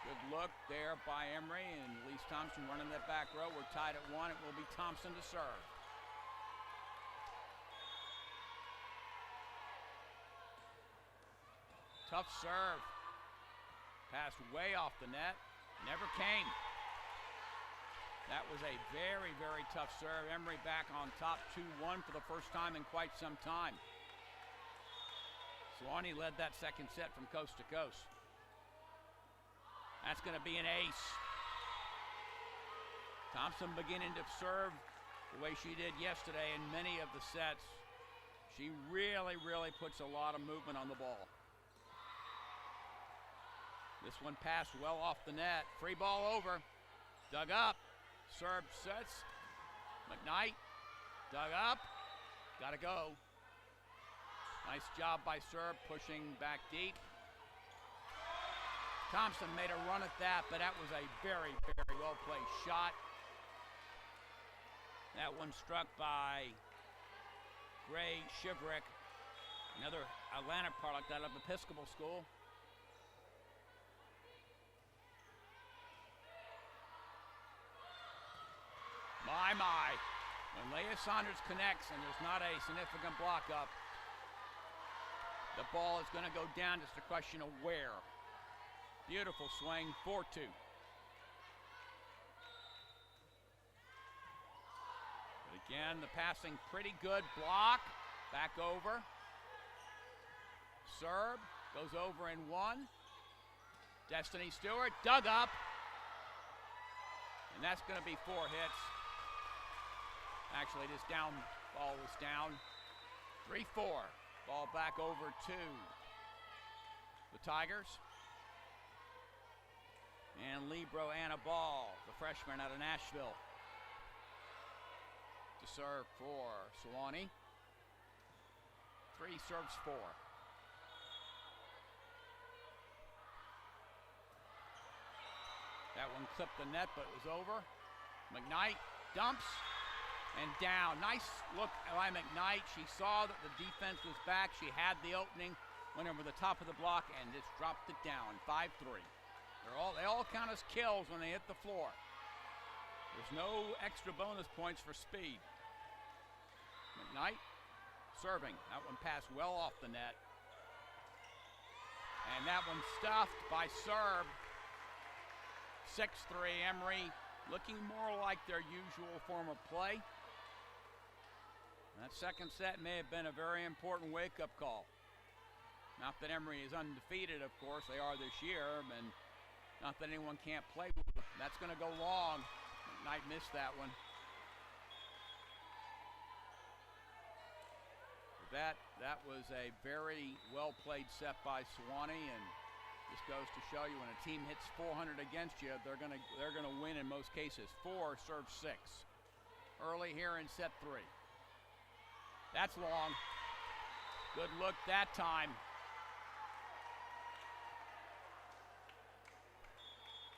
S1: Good look there by Emory, and Elise Thompson running that back row. We're tied at 1. It will be Thompson to serve. Tough serve. Passed way off the net. Never came. That was a very, very tough serve. Emory back on top 2-1 for the first time in quite some time. Sewanee led that second set from coast to coast. That's going to be an ace. Thompson beginning to serve the way she did yesterday in many of the sets. She really, really puts a lot of movement on the ball. This one passed well off the net. Free ball over. Dug up. Serve sets. McKnight. Dug up. Gotta go. Nice job by serve, pushing back deep. Thompson made a run at that, but that was a very, very well played shot. That one struck by Gray Shiverick, another Atlanta product out of Episcopal School. My. When Leah Saunders connects and there's not a significant block up, the ball is going to go down. Just a question of where. Beautiful swing, 4-2. But again, the passing pretty good. Block, back over. Serve, goes over in 1. Destiny Stewart, dug up. And that's going to be 4 hits. Actually, this down ball was down. 3-4. Ball back over to the Tigers. And Libro Anna Ball, the freshman out of Nashville, to serve for Sewanee. 3 serves 4. That one clipped the net, but it was over. McKnight dumps. And down. Nice look by McKnight. She saw that the defense was back. She had the opening, went over the top of the block, and just dropped it down. 5-3. They all count as kills when they hit the floor. There's no extra bonus points for speed. McKnight serving. That one passed well off the net. And that one stuffed by serve. 6-3. Emory looking more like their usual form of play. That second set may have been a very important wake-up call. Not that Emory is undefeated, of course. They are this year, and not that anyone can't play with them. That's going to go long. McKnight missed that one. But that was a very well-played set by Sewanee, and this goes to show you when a team hits 400 against you, they're going to win in most cases. 4 serves 6. Early here in set 3. That's long. Good look that time.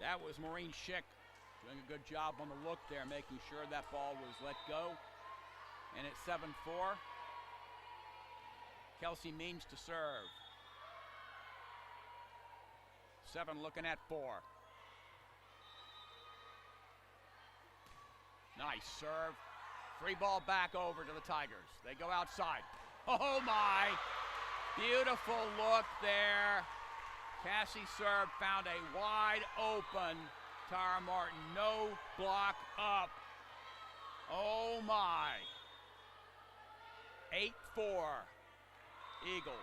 S1: That was Maureen Schick doing a good job on the look there, making sure that ball was let go. And it's 7-4. Kelsey Means to serve. 7 looking at 4. Nice serve. Free ball back over to the Tigers. They go outside. Oh my! Beautiful look there. Cassie serve found a wide open Tara Martin. No block up. Oh my. 8-4 Eagles.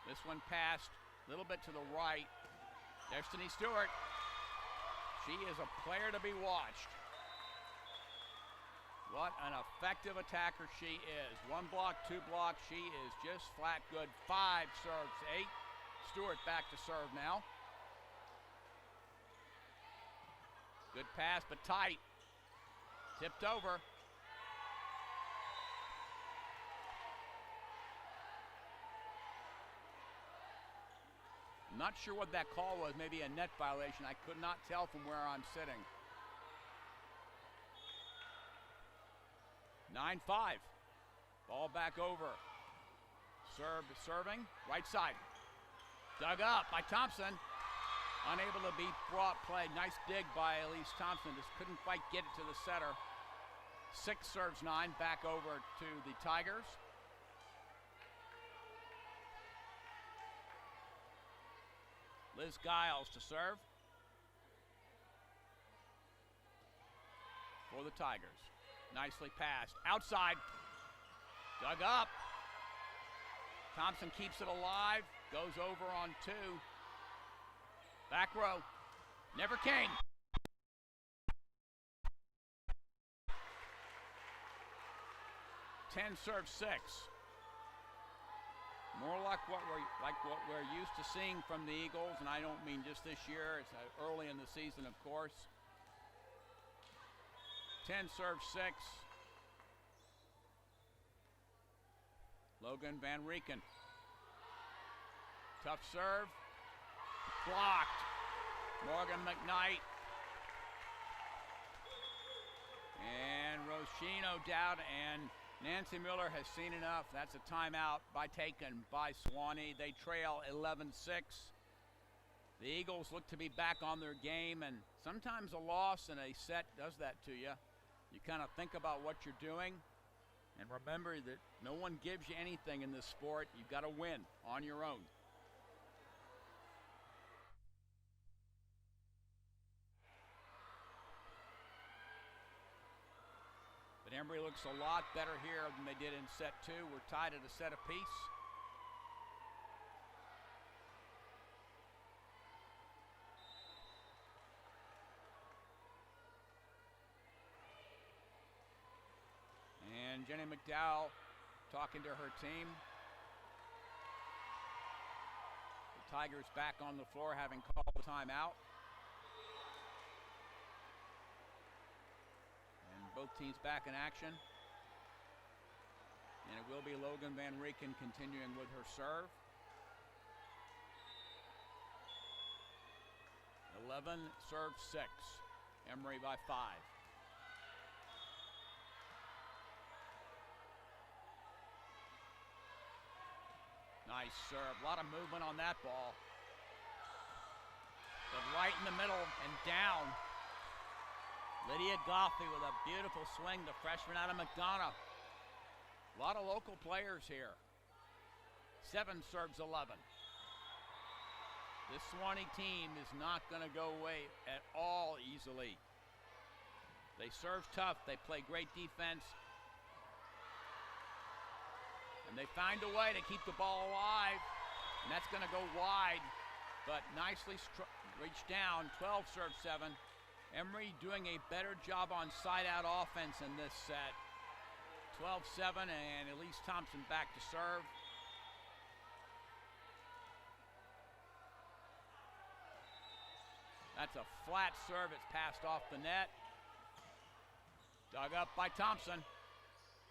S1: This one passed a little bit to the right. Destiny Stewart. She is a player to be watched. What an effective attacker she is. 1 block, 2 blocks. She is just flat good. 5 serves 8. Stewart back to serve now. Good pass, but tight. Tipped over. Not sure what that call was, maybe a net violation. I could not tell from where I'm sitting. 9-5. Ball back over. Serving, right side. Dug up by Thompson. Unable to be played. Nice dig by Elise Thompson. Just couldn't quite get it to the setter. 6 serves 9. Back over to the Tigers. Liz Giles to serve for the Tigers. Nicely passed. Outside. Dug up. Thompson keeps it alive. Goes over on 2. Back row. Never came. Ten serve 6. More like what we're used to seeing from the Eagles, and I don't mean just this year. It's early in the season, of course. 10 serve 6. Logan Van Rieken. Tough serve. Blocked. Morgan McKnight. And Roshino down, and Nancy Miller has seen enough. That's a timeout taken by Sewanee. They trail 11-6. The Eagles look to be back on their game, and sometimes a loss in a set does that to you. You kind of think about what you're doing, and remember that no one gives you anything in this sport. You've got to win on your own. But Emory looks a lot better here than they did in set 2. We're tied at a set apiece. And Jenny McDowell talking to her team. The Tigers back on the floor, having called the timeout. And both teams back in action. And it will be Logan Van Rieken continuing with her serve. 11 serve 6. Emory by 5. Nice serve. A lot of movement on that ball. But right in the middle and down. Lydia Goffey with a beautiful swing, the freshman out of McDonough. A lot of local players here. 7 serves 11. This Sewanee team is not going to go away at all easily. They serve tough. They play great defense. And they find a way to keep the ball alive. And that's going to go wide. But nicely reached down. 12 serve 7. Emory doing a better job on side-out offense in this set. 12-7, and Elise Thompson back to serve. That's a flat serve. It's passed off the net. Dug up by Thompson.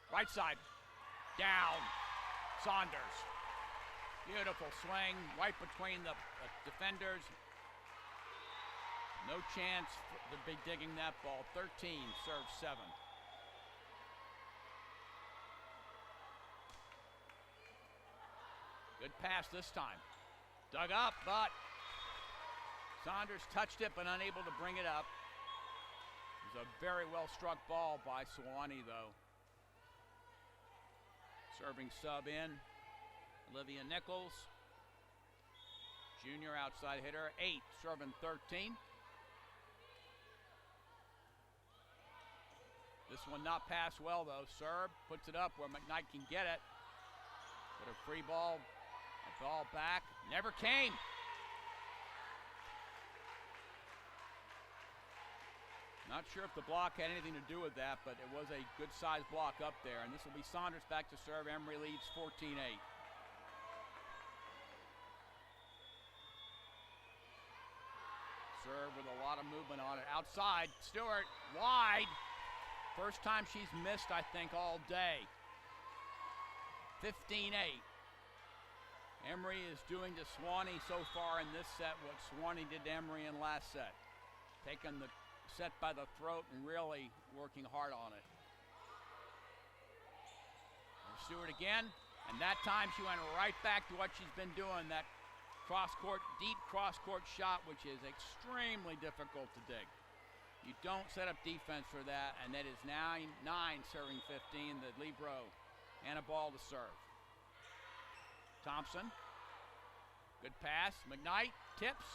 S1: Right side. Down. Saunders. Beautiful swing right between the defenders. No chance to be digging that ball. 13 serve 7. Good pass this time. Dug up, but Saunders touched it but unable to bring it up. It was a very well struck ball by Sewanee, though. Serving sub in, Olivia Nichols. Junior outside hitter, 8, serving 13. This one not passed well, though. Serve, puts it up where McKnight can get it. But a free ball, a ball back, never came. Not sure if the block had anything to do with that, but it was a good-sized block up there. And this will be Saunders back to serve. Emory leads 14-8. Serve with a lot of movement on it. Outside, Stewart, wide. First time she's missed, I think, all day. 15-8. Emory is doing to Sewanee so far in this set what Sewanee did to Emory in last set. Taking the set by the throat and really working hard on it. Stewart again, and that time she went right back to what she's been doing, that cross-court, deep cross-court shot, which is extremely difficult to dig. You don't set up defense for that, and that is 9 serving 15, the libero, and a ball to serve. Thompson, good pass, McKnight, tips.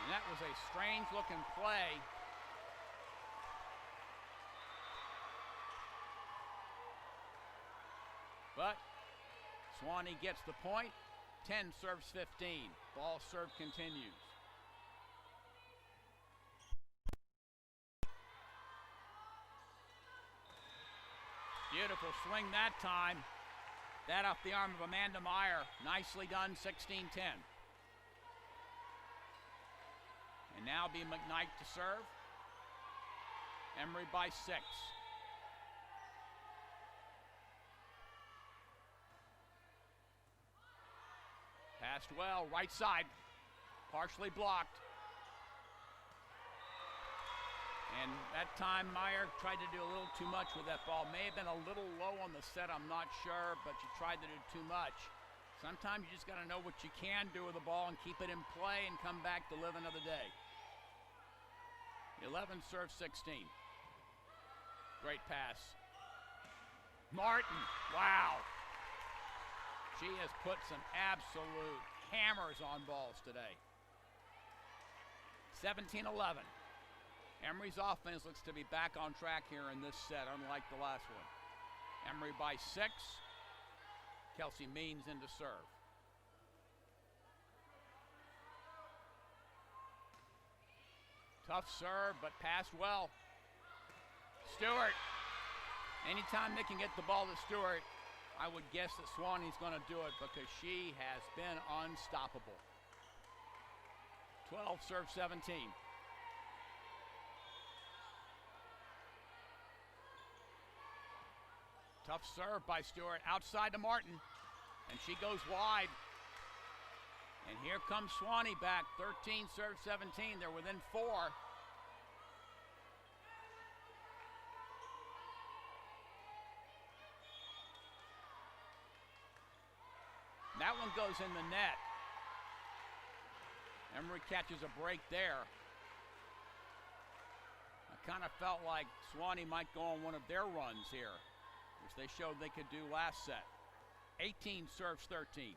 S1: And that was a strange-looking play. But Sewanee gets the point. 10 serves 15. Ball serve continues. Beautiful swing that time. That off the arm of Amanda Meyer. Nicely done, 16-10. And now be McKnight to serve. Emory by 6. Passed well, right side, partially blocked. And that time Meyer tried to do a little too much with that ball. May have been a little low on the set, I'm not sure, but she tried to do too much. Sometimes you just got to know what you can do with the ball and keep it in play and come back to live another day. 11 serves 16. Great pass. Martin, wow. She has put some absolute hammers on balls today. 17-11. Emory's offense looks to be back on track here in this set, unlike the last one. Emory by 6. Kelsey Means in to serve. Tough serve, but passed well. Stewart. Anytime they can get the ball to Stewart, I would guess that Sewanee's going to do it because she has been unstoppable. 12 serve 17. Tough serve by Stewart, outside to Martin, and she goes wide. And here comes Sewanee back, 13 serve 17, they're within 4. That one goes in the net. Emory catches a break there. I kind of felt like Sewanee might go on one of their runs here, which they showed they could do last set. 18 serves 13.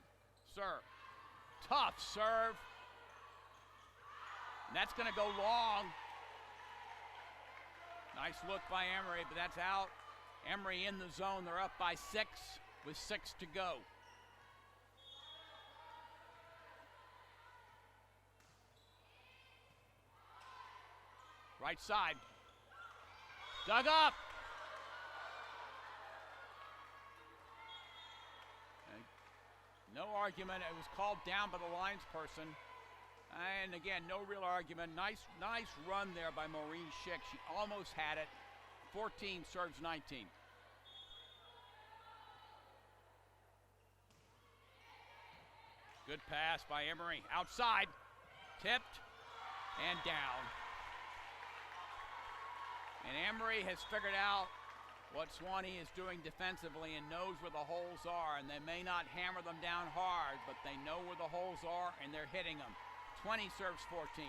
S1: Serve. Tough serve. And that's going to go long. Nice look by Emory, but that's out. Emory in the zone. They're up by 6 with 6 to go. Right side. Dug up. And no argument. It was called down by the lines person. And again, no real argument. Nice run there by Maureen Schick. She almost had it. 14 serves 19. Good pass by Emory. Outside. Tipped. And down. And Emory has figured out what Sewanee is doing defensively and knows where the holes are. And they may not hammer them down hard, but they know where the holes are and they're hitting them. 20 serves 14.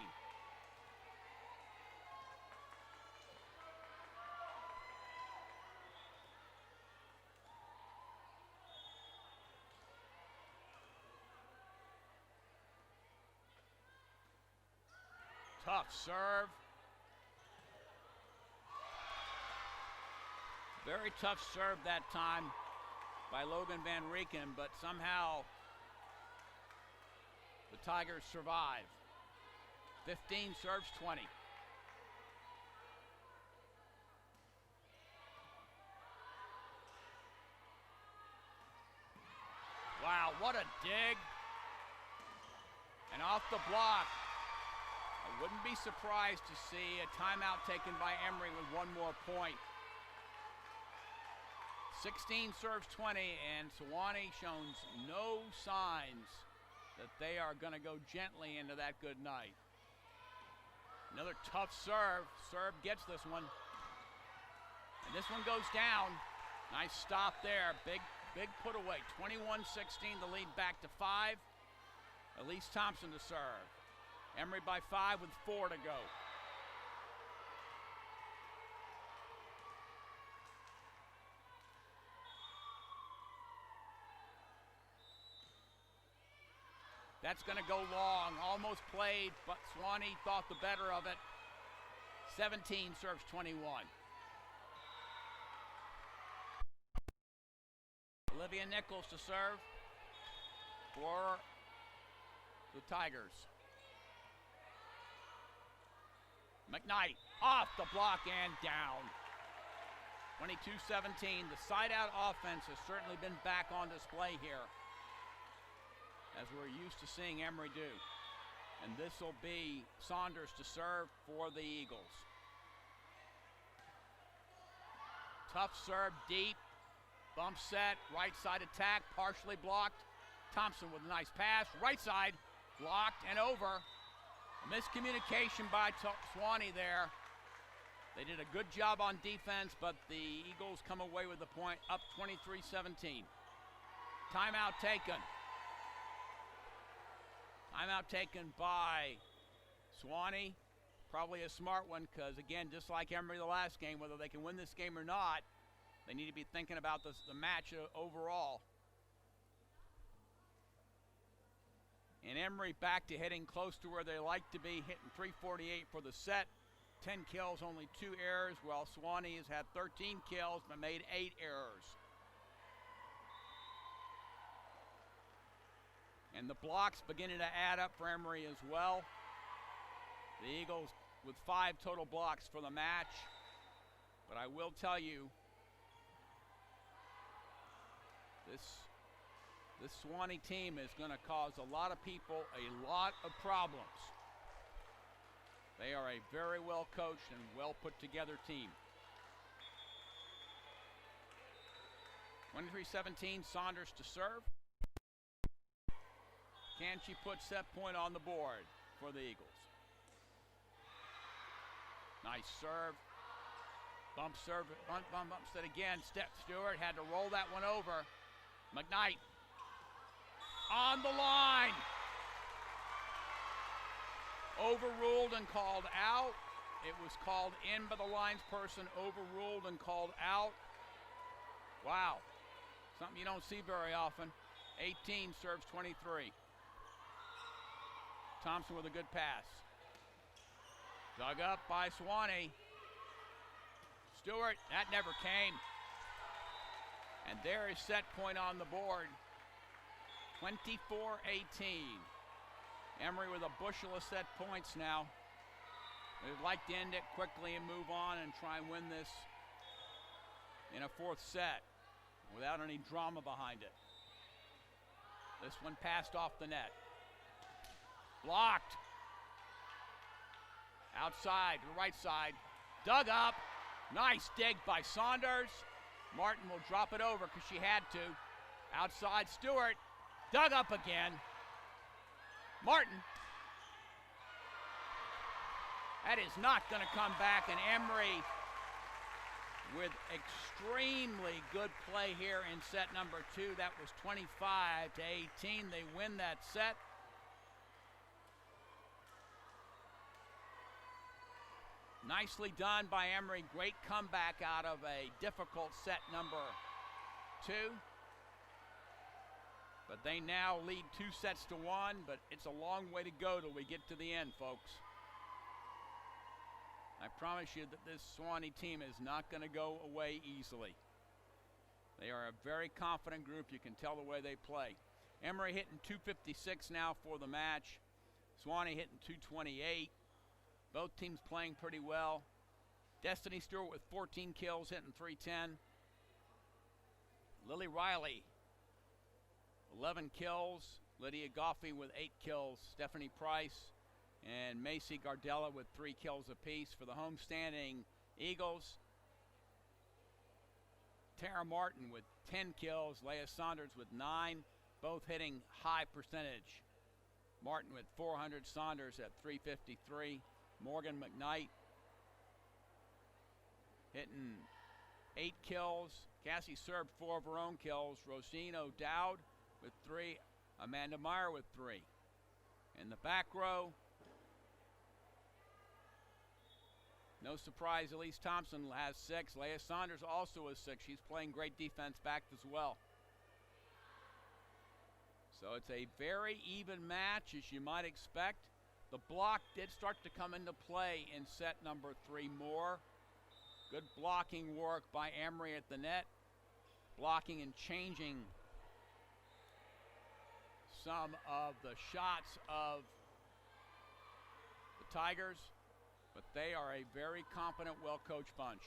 S1: Tough serve. Very tough serve that time by Logan Van Rieken, but somehow the Tigers survive. 15 serves 20. Wow, what a dig. And off the block. I wouldn't be surprised to see a timeout taken by Emory with one more point. 16 serves 20, and Sewanee shows no signs that they are going to go gently into that good night. Another tough serve. Serve gets this one. And this one goes down. Nice stop there. Big put away. 21-16, the lead back to 5. Elise Thompson to serve. Emory by 5 with 4 to go. That's going to go long. Almost played, but Sewanee thought the better of it. 17 serves 21. Olivia Nichols to serve for the Tigers. McKnight off the block and down. 22-17. The side-out offense has certainly been back on display here, as we're used to seeing Emory do. And this will be Saunders to serve for the Eagles. Tough serve deep. Bump set, right side attack, partially blocked. Thompson with a nice pass, right side, blocked and over. A miscommunication by Sewanee there. They did a good job on defense, but the Eagles come away with the point, up 23-17. Timeout taken. Timeout taken by Sewanee. Probably a smart one because, again, just like Emory the last game, whether they can win this game or not, they need to be thinking about the match overall. And Emory back to hitting close to where they like to be, hitting .348 for the set. 10 kills, only 2 errors, while Sewanee has had 13 kills but made 8 errors. And the blocks beginning to add up for Emory as well. The Eagles with 5 total blocks for the match. But I will tell you, this Sewanee team is going to cause a lot of people a lot of problems. They are a very well coached and well put together team. 23-17, Saunders to serve. Can she put set point on the board for the Eagles? Nice serve. Bump serve, bump set again. Stewart had to roll that one over. McKnight on the line. Overruled and called out. It was called in by the linesperson, overruled and called out. Wow, something you don't see very often. 18 serves 23. Thompson with a good pass. Dug up by Sewanee. Stewart, that never came. And there is set point on the board. 24-18. Emory with a bushel of set points now. They'd like to end it quickly and move on and try and win this in a 4th set without any drama behind it. This one passed off the net. Blocked. Outside to the right side. Dug up. Nice dig by Saunders. Martin will drop it over because she had to. Outside Stewart. Dug up again. Martin. That is not going to come back, and Emory with extremely good play here in set number 2. That was 25-18. They win that set. Nicely done by Emory. Great comeback out of a difficult set number 2. But they now lead 2 sets to 1, but it's a long way to go till we get to the end, folks. I promise you that this Sewanee team is not going to go away easily. They are a very confident group. You can tell the way they play. Emory hitting .256 now for the match. Sewanee hitting .228. Both teams playing pretty well. Destiny Stewart with 14 kills, hitting .310. Lily Riley, 11 kills. Lydia Goffey with 8 kills. Stephanie Price and Macy Gardella with 3 kills apiece for the homestanding Eagles. Tara Martin with 10 kills. Leah Saunders with 9, both hitting high percentage. Martin with 400, Saunders at 353. Morgan McKnight hitting 8 kills. Cassie served 4 of her own kills. Rosine O'Dowd with 3. Amanda Meyer with 3. In the back row, no surprise, Elise Thompson has 6. Leah Saunders also has 6. She's playing great defense back as well. So it's a very even match, as you might expect. The block did start to come into play in set number 3 more. Good blocking work by Emory at the net. Blocking and changing some of the shots of the Tigers. But they are a very competent, well-coached bunch.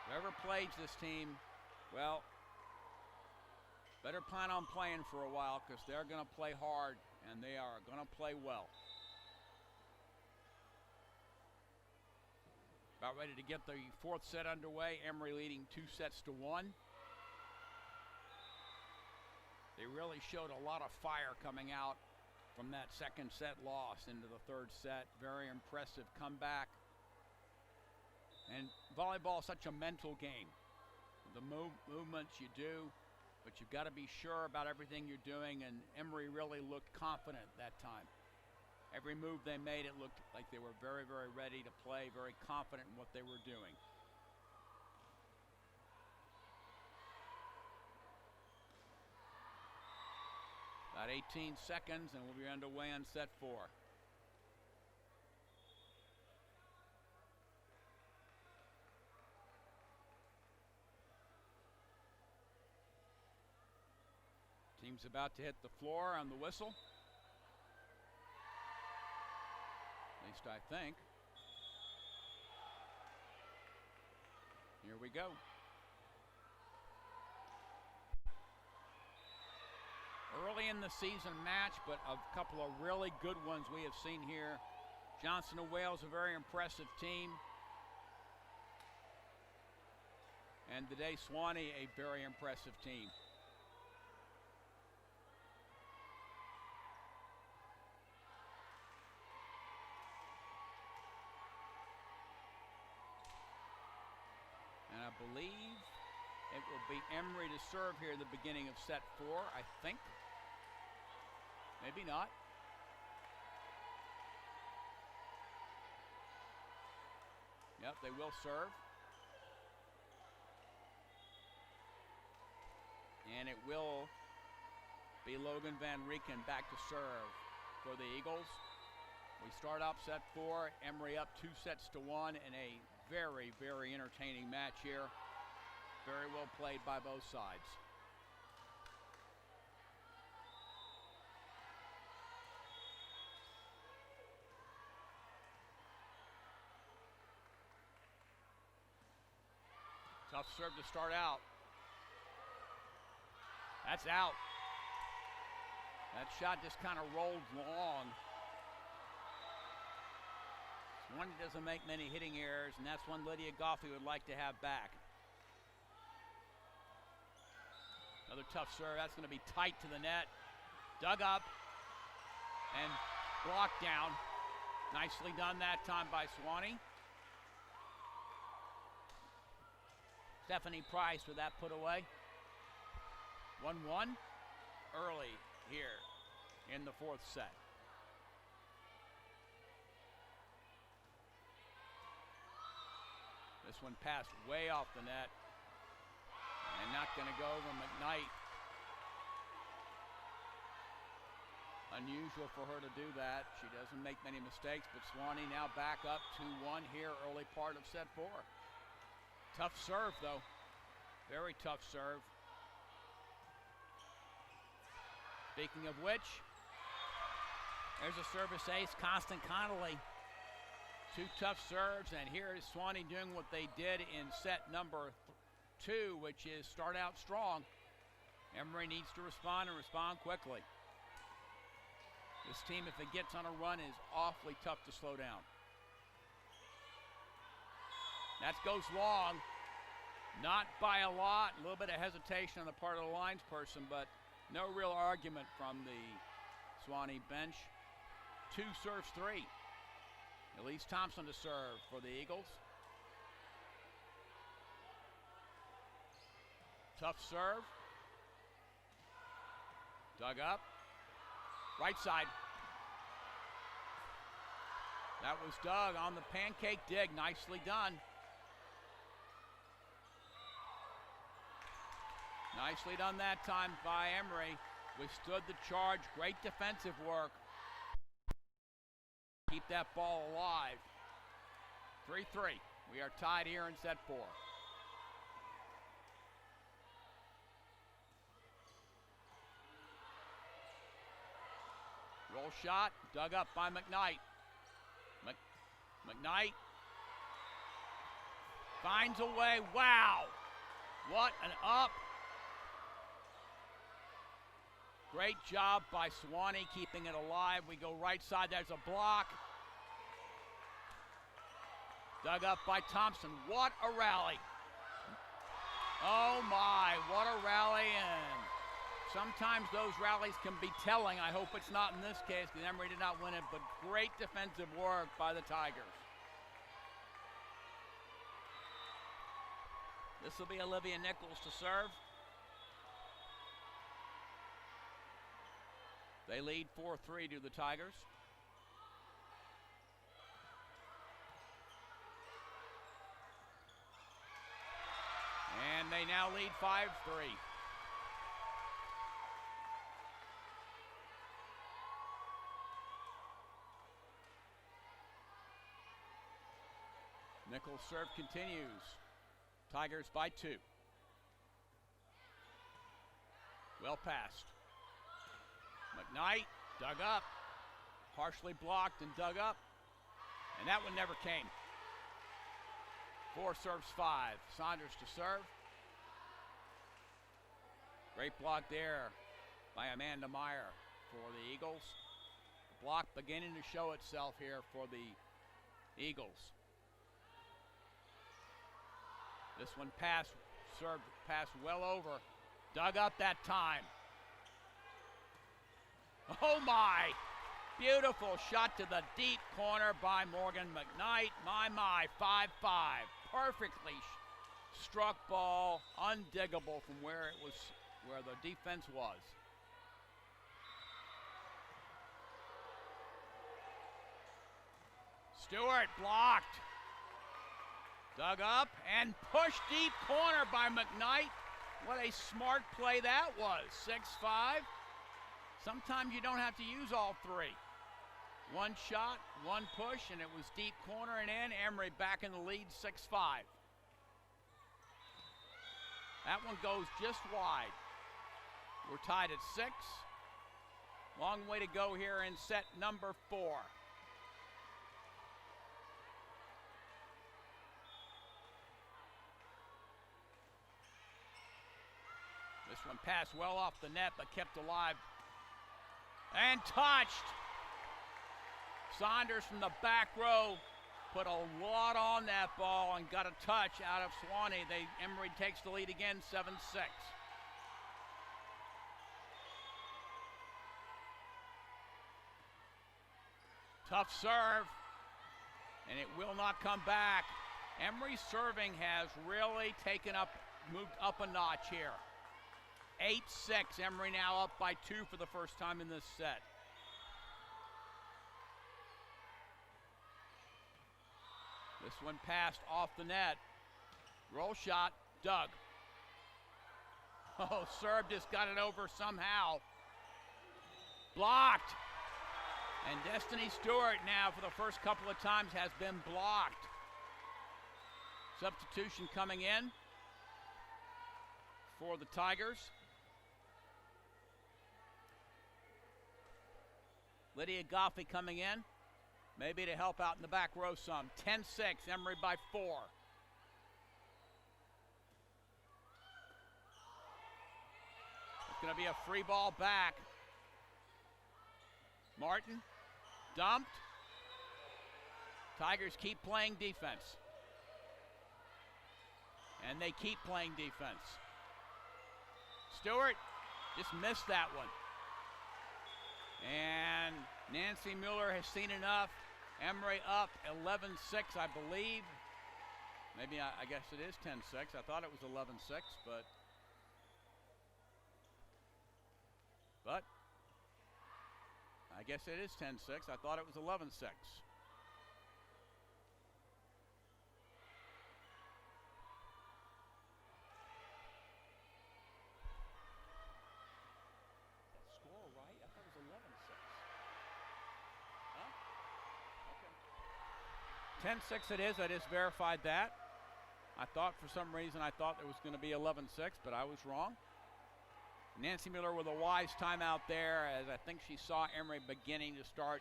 S1: Whoever plays this team, well, better plan on playing for a while, because they're going to play hard and they are going to play well. About ready to get the 4th set underway. Emory leading 2-1. They really showed a lot of fire coming out from that 2nd set loss into the 3rd set. Very impressive comeback. And volleyball is such a mental game. The movements you do, but you've got to be sure about everything you're doing, and Emory really looked confident that time. Every move they made, it looked like they were very, very ready to play, very confident in what they were doing. About 18 seconds, and we'll be underway on set 4. Team's about to hit the floor on the whistle. At least I think. Here we go. Early in the season match, but a couple of really good ones we have seen here. Johnson and Wales, a very impressive team. And today, Sewanee, a very impressive team. And I believe it will be Emory to serve here at the beginning of set 4, I think. Maybe not. Yep, they will serve. And it will be Logan Van Rieken back to serve for the Eagles. We start up set 4, Emory up 2-1 in a very, very entertaining match here. Very well played by both sides. Tough serve to start out. That's out. That shot just kind of rolled long. One doesn't make many hitting errors, and that's one Lydia Goffey would like to have back. Another tough serve. That's going to be tight to the net. Dug up and blocked down. Nicely done that time by Sewanee. Stephanie Price with that put away. 1-1 early here in the 4th set. This one passed way off the net and not going to go over McKnight. Unusual for her to do that. She doesn't make many mistakes, but Sewanee now back up 2-1 here early part of set 4. Tough serve, though. Very tough serve. Speaking of which, there's a service ace, Constant Connolly. 2 tough serves, and here is Sewanee doing what they did in set number 2, which is start out strong. Emory needs to respond and respond quickly. This team, if it gets on a run, is awfully tough to slow down. That goes long, not by a lot. A little bit of hesitation on the part of the lines person, but no real argument from the Sewanee bench. 2 serves 3. Elise Thompson to serve for the Eagles. Tough serve. Dug up. Right side. That was Doug on the pancake dig. Nicely done. Nicely done that time by Emory. Withstood the charge. Great defensive work. Keep that ball alive. 3-3. We are tied here in set 4. Roll shot, dug up by McKnight. McKnight finds a way. Wow, what an up. Great job by Sewanee keeping it alive. We go right side, there's a block. Dug up by Thompson. What a rally. Oh my, what a rally. And sometimes those rallies can be telling. I hope it's not in this case because Emory did not win it, but great defensive work by the Tigers. This will be Olivia Nichols to serve. They lead 4-3 to the Tigers. And they now lead 5-3. Nichols' serve continues. Tigers by 2. Well passed. McKnight dug up. Harshly blocked and dug up. And that one never came. 4 serves 5. Saunders to serve. Great block there by Amanda Meyer for the Eagles. The block beginning to show itself here for the Eagles. This one served well over. Dug up that time. Oh my! Beautiful shot to the deep corner by Morgan McKnight. My, 5-5. Perfectly struck ball, undiggable from where the defense was. Stewart blocked. Dug up and pushed deep corner by McKnight. What a smart play that was. 6-5. Sometimes you don't have to use all 3. One shot, one push, and it was deep corner and in. Emory back in the lead, 6-5. That one goes just wide. We're tied at 6. Long way to go here in set number 4. This one passed well off the net, but kept alive. And touched. Saunders from the back row put a lot on that ball and got a touch out of Sewanee. Emory takes the lead again, 7-6. Tough serve, and it will not come back. Emory's serving has really moved up a notch here. 8-6, Emory now up by 2 for the first time in this set. This one passed off the net. Roll shot, Doug. Oh, serve just got it over somehow. Blocked. And Destiny Stewart now for the first couple of times has been blocked. Substitution coming in for the Tigers. Lydia Goffey coming in, maybe to help out in the back row some. 10-6, Emory by 4. It's going to be a free ball back. Martin, dumped. Tigers keep playing defense. And they keep playing defense. Stewart just missed that one. And Nancy Mueller has seen enough. Emory up 11-6, I believe. Maybe I guess it is 10-6. I thought it was 11-6, but I guess it is 10-6. I thought it was 11-6. Score right? I thought it was 11-6. Huh? Okay. 10-6 it is. I just verified that. I thought for some reason it was going to be 11-6, but I was wrong. Nancy Miller with a wise timeout there, as I think she saw Emory beginning to start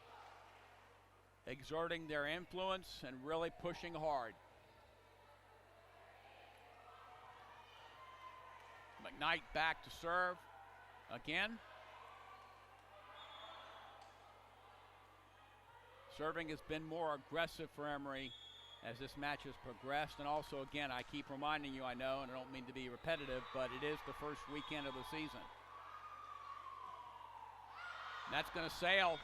S1: exerting their influence and really pushing hard. McKnight back to serve again. Serving has been more aggressive for Emory as this match has progressed. And also, again, I keep reminding you, I know, and I don't mean to be repetitive, but it is the first weekend of the season. And that's going to sail.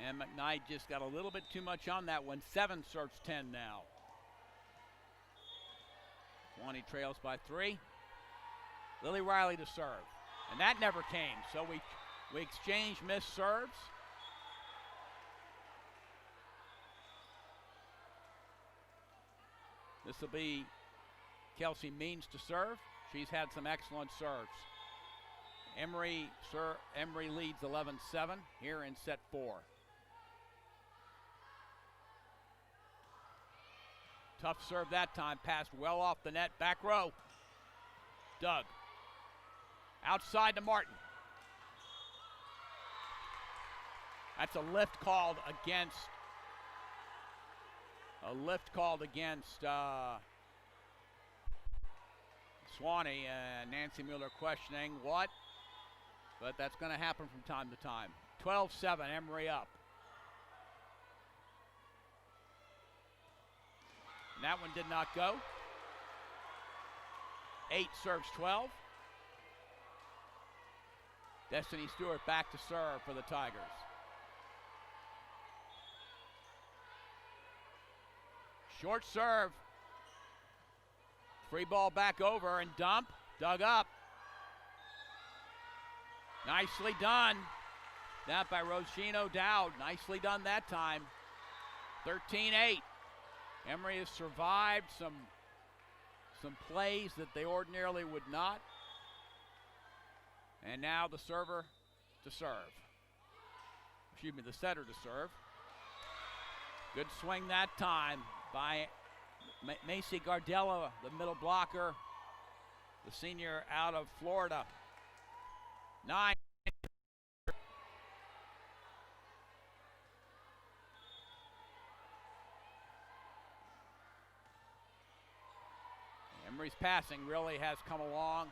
S1: And McKnight just got a little bit too much on that one. 7 serves 10 now. Sewanee trails by 3. Lily Riley to serve. And that never came. So we exchange missed serves. This will be Kelsey Means to serve. She's had some excellent serves. Emory leads 11-7 here in set 4. Tough serve that time, passed well off the net, back row. Doug. Outside to Martin. That's a lift called against Sewanee. Nancy Miller questioning what, but that's going to happen from time to time. 12-7, Emory up. And that one did not go. 8 serves 12. Destiny Stewart back to serve for the Tigers. Short serve. Free ball back over and dump. Dug up. Nicely done. That by Roshino Dowd. Nicely done that time. 13-8. Emory has survived some plays that they ordinarily would not. And now the server to serve. Excuse me, the setter to serve. Good swing that time by Macy Gardella, the middle blocker, the senior out of Florida. 9. Emory's passing really has come along.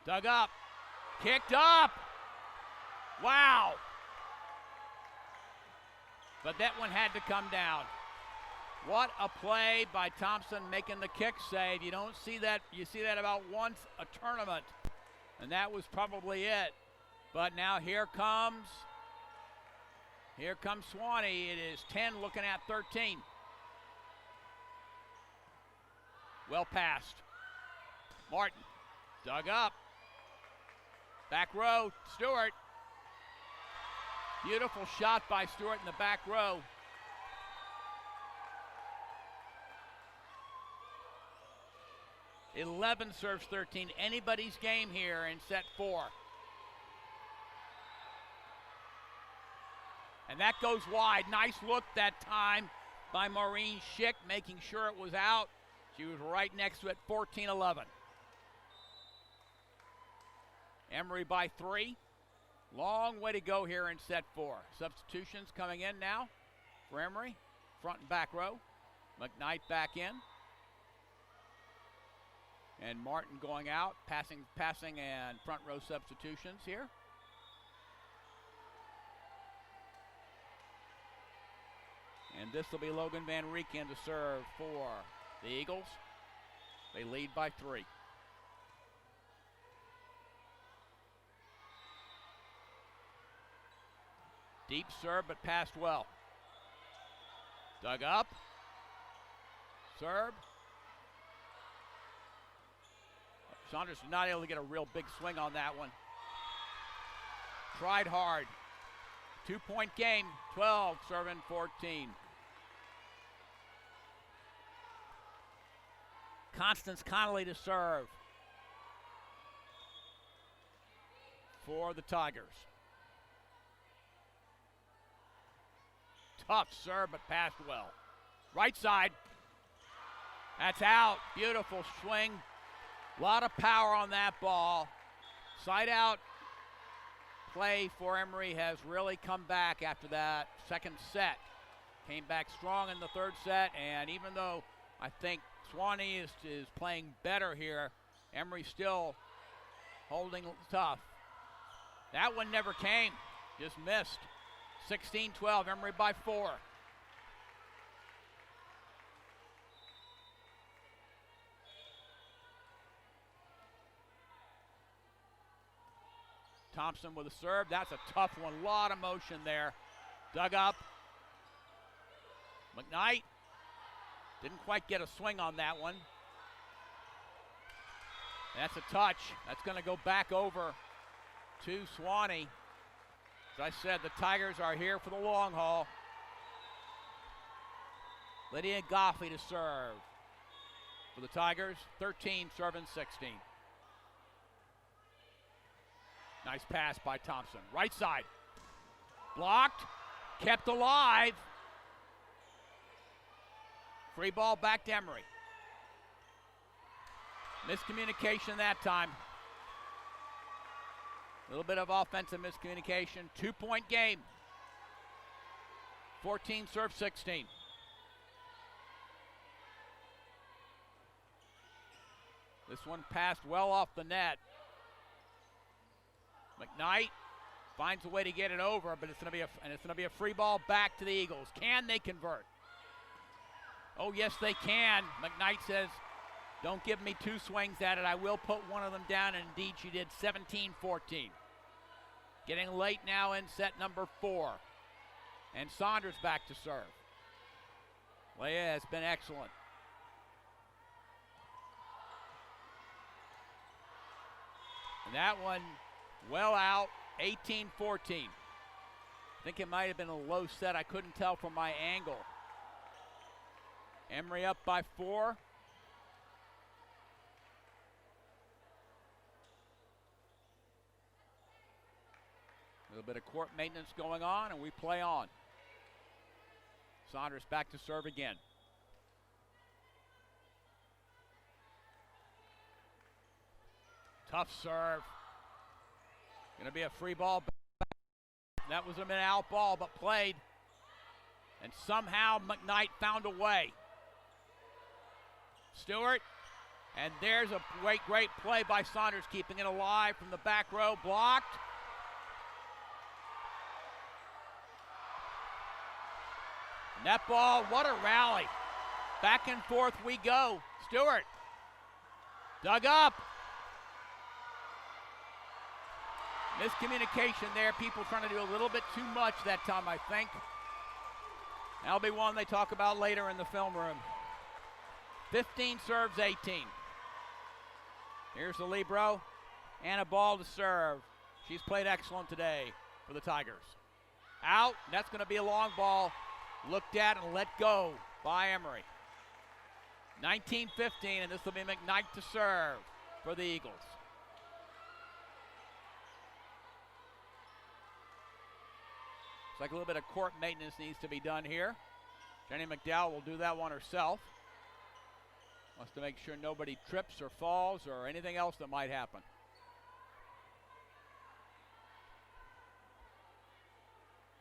S1: Dug up, kicked up. Wow. But that one had to come down. What a play by Thompson making the kick save. You don't see that. You see that about once a tournament. And that was probably it. But now here comes Sewanee. It is 10 looking at 13. Well passed. Martin dug up. Back row, Stewart. Beautiful shot by Stewart in the back row. (11 serves 13. Anybody's game here in set 4. And that goes wide. Nice look that time by Maureen Schick, making sure it was out. She was right next to it. 14-11. Emory by 3. Long way to go here in set 4. Substitutions coming in now for Emory. Front and back row. McKnight back in. And Martin going out. Passing and front row substitutions here. And this will be Logan Van Rieken to serve for the Eagles. They lead by 3. Deep serve, but passed well. Dug up. Serve. Saunders was not able to get a real big swing on that one. Tried hard. 2-point game, 12, serving 14. Constance Connolly to serve for the Tigers. Tough serve, but passed well. Right side. That's out. Beautiful swing. A lot of power on that ball. Side out play for Emory has really come back after that second set. Came back strong in the third set, and even though I think Sewanee is playing better here, Emory still holding tough. That one never came, just missed. 16-12, Emory by 4. Thompson with a serve. That's a tough one. A lot of motion there. Dug up. McKnight didn't quite get a swing on that one. That's a touch. That's going to go back over to Sewanee. As I said, the Tigers are here for the long haul. Lydia Goffey to serve for the Tigers. 13 serving 16. Nice pass by Thompson. Right side. Blocked. Kept alive. Free ball back to Emory. Miscommunication that time. A little bit of offensive miscommunication. 2-point game. 14 serve 16. This one passed well off the net. McKnight finds a way to get it over, but it's going to be a free ball back to the Eagles. Can they convert? Oh, yes, they can. McKnight says, don't give me two swings at it. I will put one of them down, and indeed she did. 17-14. Getting late now in set number 4. And Saunders back to serve. Leah has been excellent. And that one well out, 18-14. I think it might have been a low set. I couldn't tell from my angle. Emory up by 4. A little bit of court maintenance going on, and we play on. Saunders back to serve again. Tough serve. Going to be a free ball back. That was an out ball, but played. And somehow McKnight found a way. Stewart, and there's a great play by Saunders, keeping it alive from the back row. Blocked. Net ball, what a rally. Back and forth we go. Stewart, dug up. Miscommunication there. People trying to do a little bit too much that time, I think. That'll be one they talk about later in the film room. 15 serves 18. Here's the libero. Anna Ball to serve. She's played excellent today for the Tigers. Out. That's going to be a long ball. Looked at and let go by Emory. 19-15, and this will be McKnight to serve for the Eagles. Looks like a little bit of court maintenance needs to be done here. Jenny McDowell will do that one herself. Wants to make sure nobody trips or falls or anything else that might happen.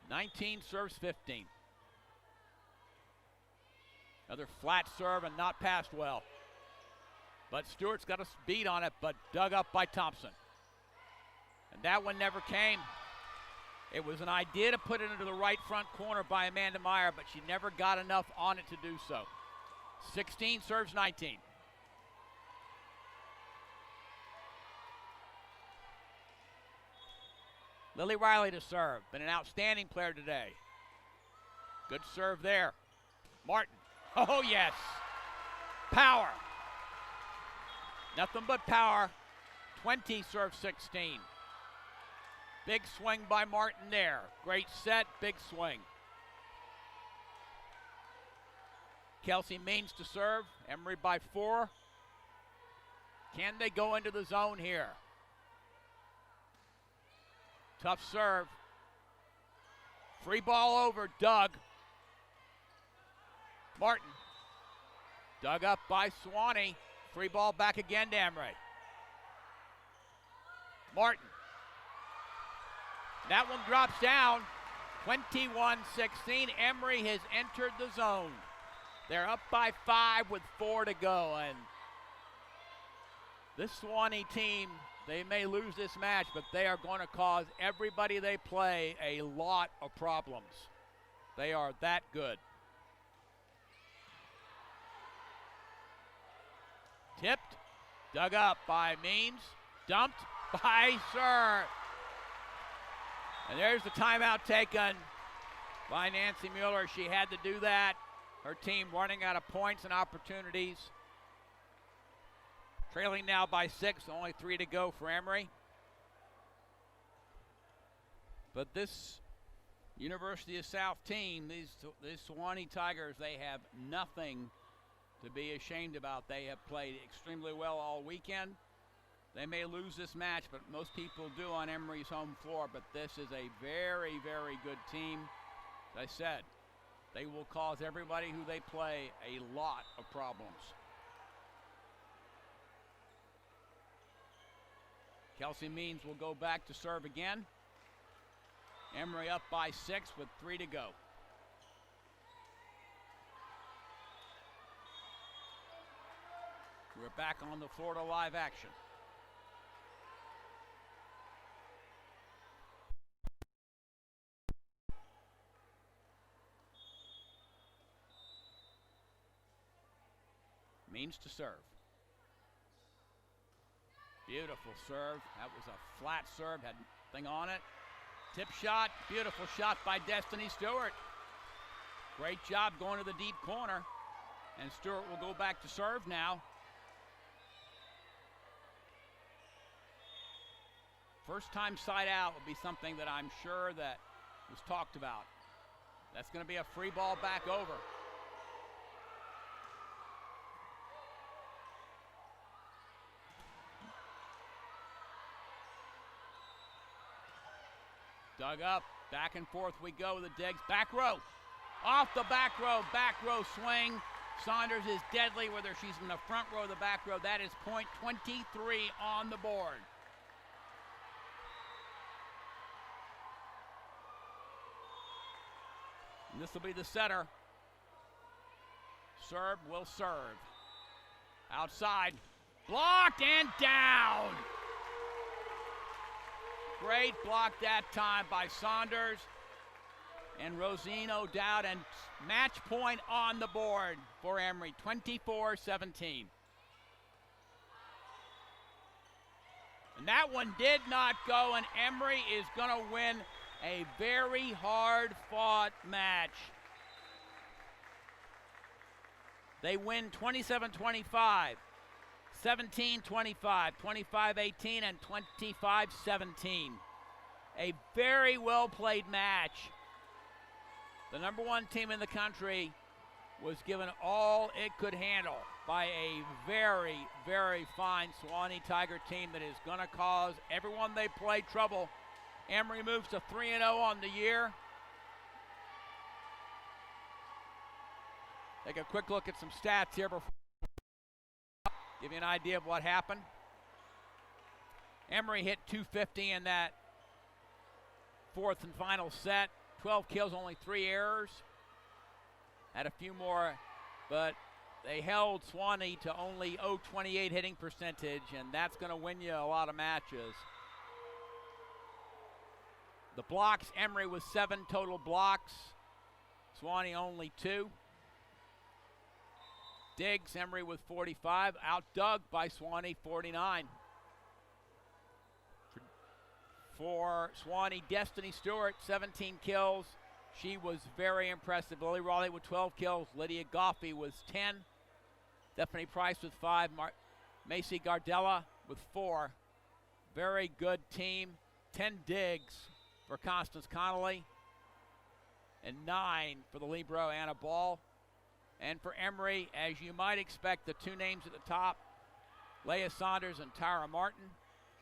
S1: (19) serves 15. Another flat serve and not passed well. But Stewart's got a beat on it, but dug up by Thompson. And that one never came. It was an idea to put it into the right front corner by Amanda Meyer, but she never got enough on it to do so. 16 serves 19. Lily Riley to serve. Been an outstanding player today. Good serve there. Martin. Oh, yes. Power. Nothing but power. 20, serve 16. Big swing by Martin there. Great set, big swing. Kelsey Means to serve. Emory by 4. Can they go into the zone here? Tough serve. Free ball over, Doug. Martin. Dug up by Sewanee. Free ball back again to Emory. Martin. That one drops down. 21-16. Emory has entered the zone. They're up by 5 with 4 to go. And this Sewanee team, they may lose this match, but they are going to cause everybody they play a lot of problems. They are that good. Tipped, dug up by Means, dumped by Sir. And there's the timeout taken by Nancy Mueller. She had to do that. Her team running out of points and opportunities. Trailing now by 6, only 3 to go for Emory. But this University of South team, these Sewanee Tigers, they have nothing to be ashamed about. They have played extremely well all weekend. They may lose this match, but most people do on Emory's home floor. But this is a very, very good team. As I said, they will cause everybody who they play a lot of problems. Kelsey Means will go back to serve again. Emory up by 6 with 3 to go. We're back on the Florida Live action. Means to serve. Beautiful serve. That was a flat serve, had nothing on it. Tip shot, beautiful shot by Destiny Stewart. Great job going to the deep corner. And Stewart will go back to serve now. First time side out will be something that I'm sure that was talked about. That's going to be a free ball back over. Dug up, back and forth we go with the digs. Back row, off the back row swing. Saunders is deadly, whether she's in the front row or the back row. That is point 23 on the board. And this will be the setter. Serve will serve. Outside, blocked and down. Great block that time by Saunders and Rosine O'Dowd, and match point on the board for Emory, 24-17. And that one did not go, and Emory is going to win a very hard-fought match. They win 27-25. 17-25, 25-18, and 25-17. A very well-played match. The number 1 team in the country was given all it could handle by a very, very fine Sewanee Tiger team that is going to cause everyone they play trouble. Emory moves to 3-0 on the year. Take a quick look at some stats here before give you an idea of what happened. Emory hit 250 in that 4th and final set. 12 kills, only 3 errors. Had a few more, but they held Sewanee to only .028 hitting percentage, and that's going to win you a lot of matches. The blocks, Emory with 7 total blocks. Sewanee only 2. Diggs, Emory with 45, outdug by Sewanee, 49. For Sewanee, Destiny Stewart, 17 kills. She was very impressive. Lily Raleigh with 12 kills. Lydia Goffey with 10. Stephanie Price with 5. Macy Gardella with 4. very good team. 10 digs for Constance Connolly and 9 for the libero Anna Ball. And for Emory, as you might expect, the two names at the top, Leah Saunders and Tyra Martin,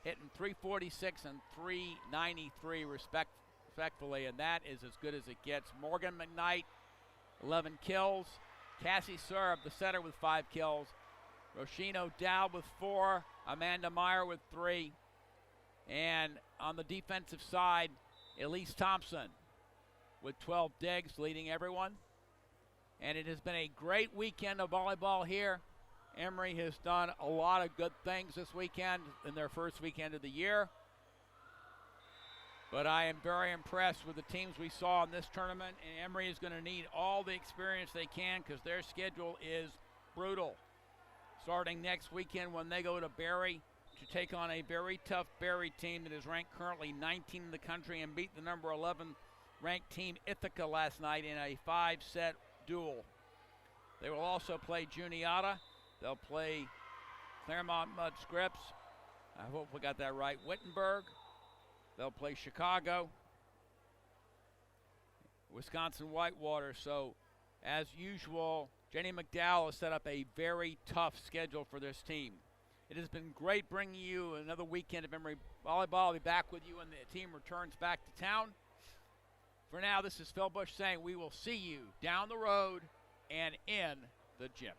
S1: hitting .346 and .393 respectfully, and that is as good as it gets. Morgan McKnight, 11 kills. Cassie Serb, the center, with 5 kills. Roisin O'Dowd with 4. Amanda Meyer with 3. And on the defensive side, Elise Thompson with 12 digs, leading everyone. And it has been a great weekend of volleyball here. Emory has done a lot of good things this weekend in their first weekend of the year. But I am very impressed with the teams we saw in this tournament, and Emory is going to need all the experience they can because their schedule is brutal. Starting next weekend when they go to Barry to take on a very tough Barry team that is ranked currently 19 in the country and beat the number 11 ranked team Ithaca last night in a 5-set duel. They will also play Juniata. They'll play Claremont Mudd Scripps. I hope we got that right. Wittenberg. They'll play Chicago. Wisconsin Whitewater. So, as usual, Jenny McDowell has set up a very tough schedule for this team. It has been great bringing you another weekend of Emory Volleyball. I'll be back with you when the team returns back to town. For now, this is Phil Bush saying we will see you down the road and in the gym.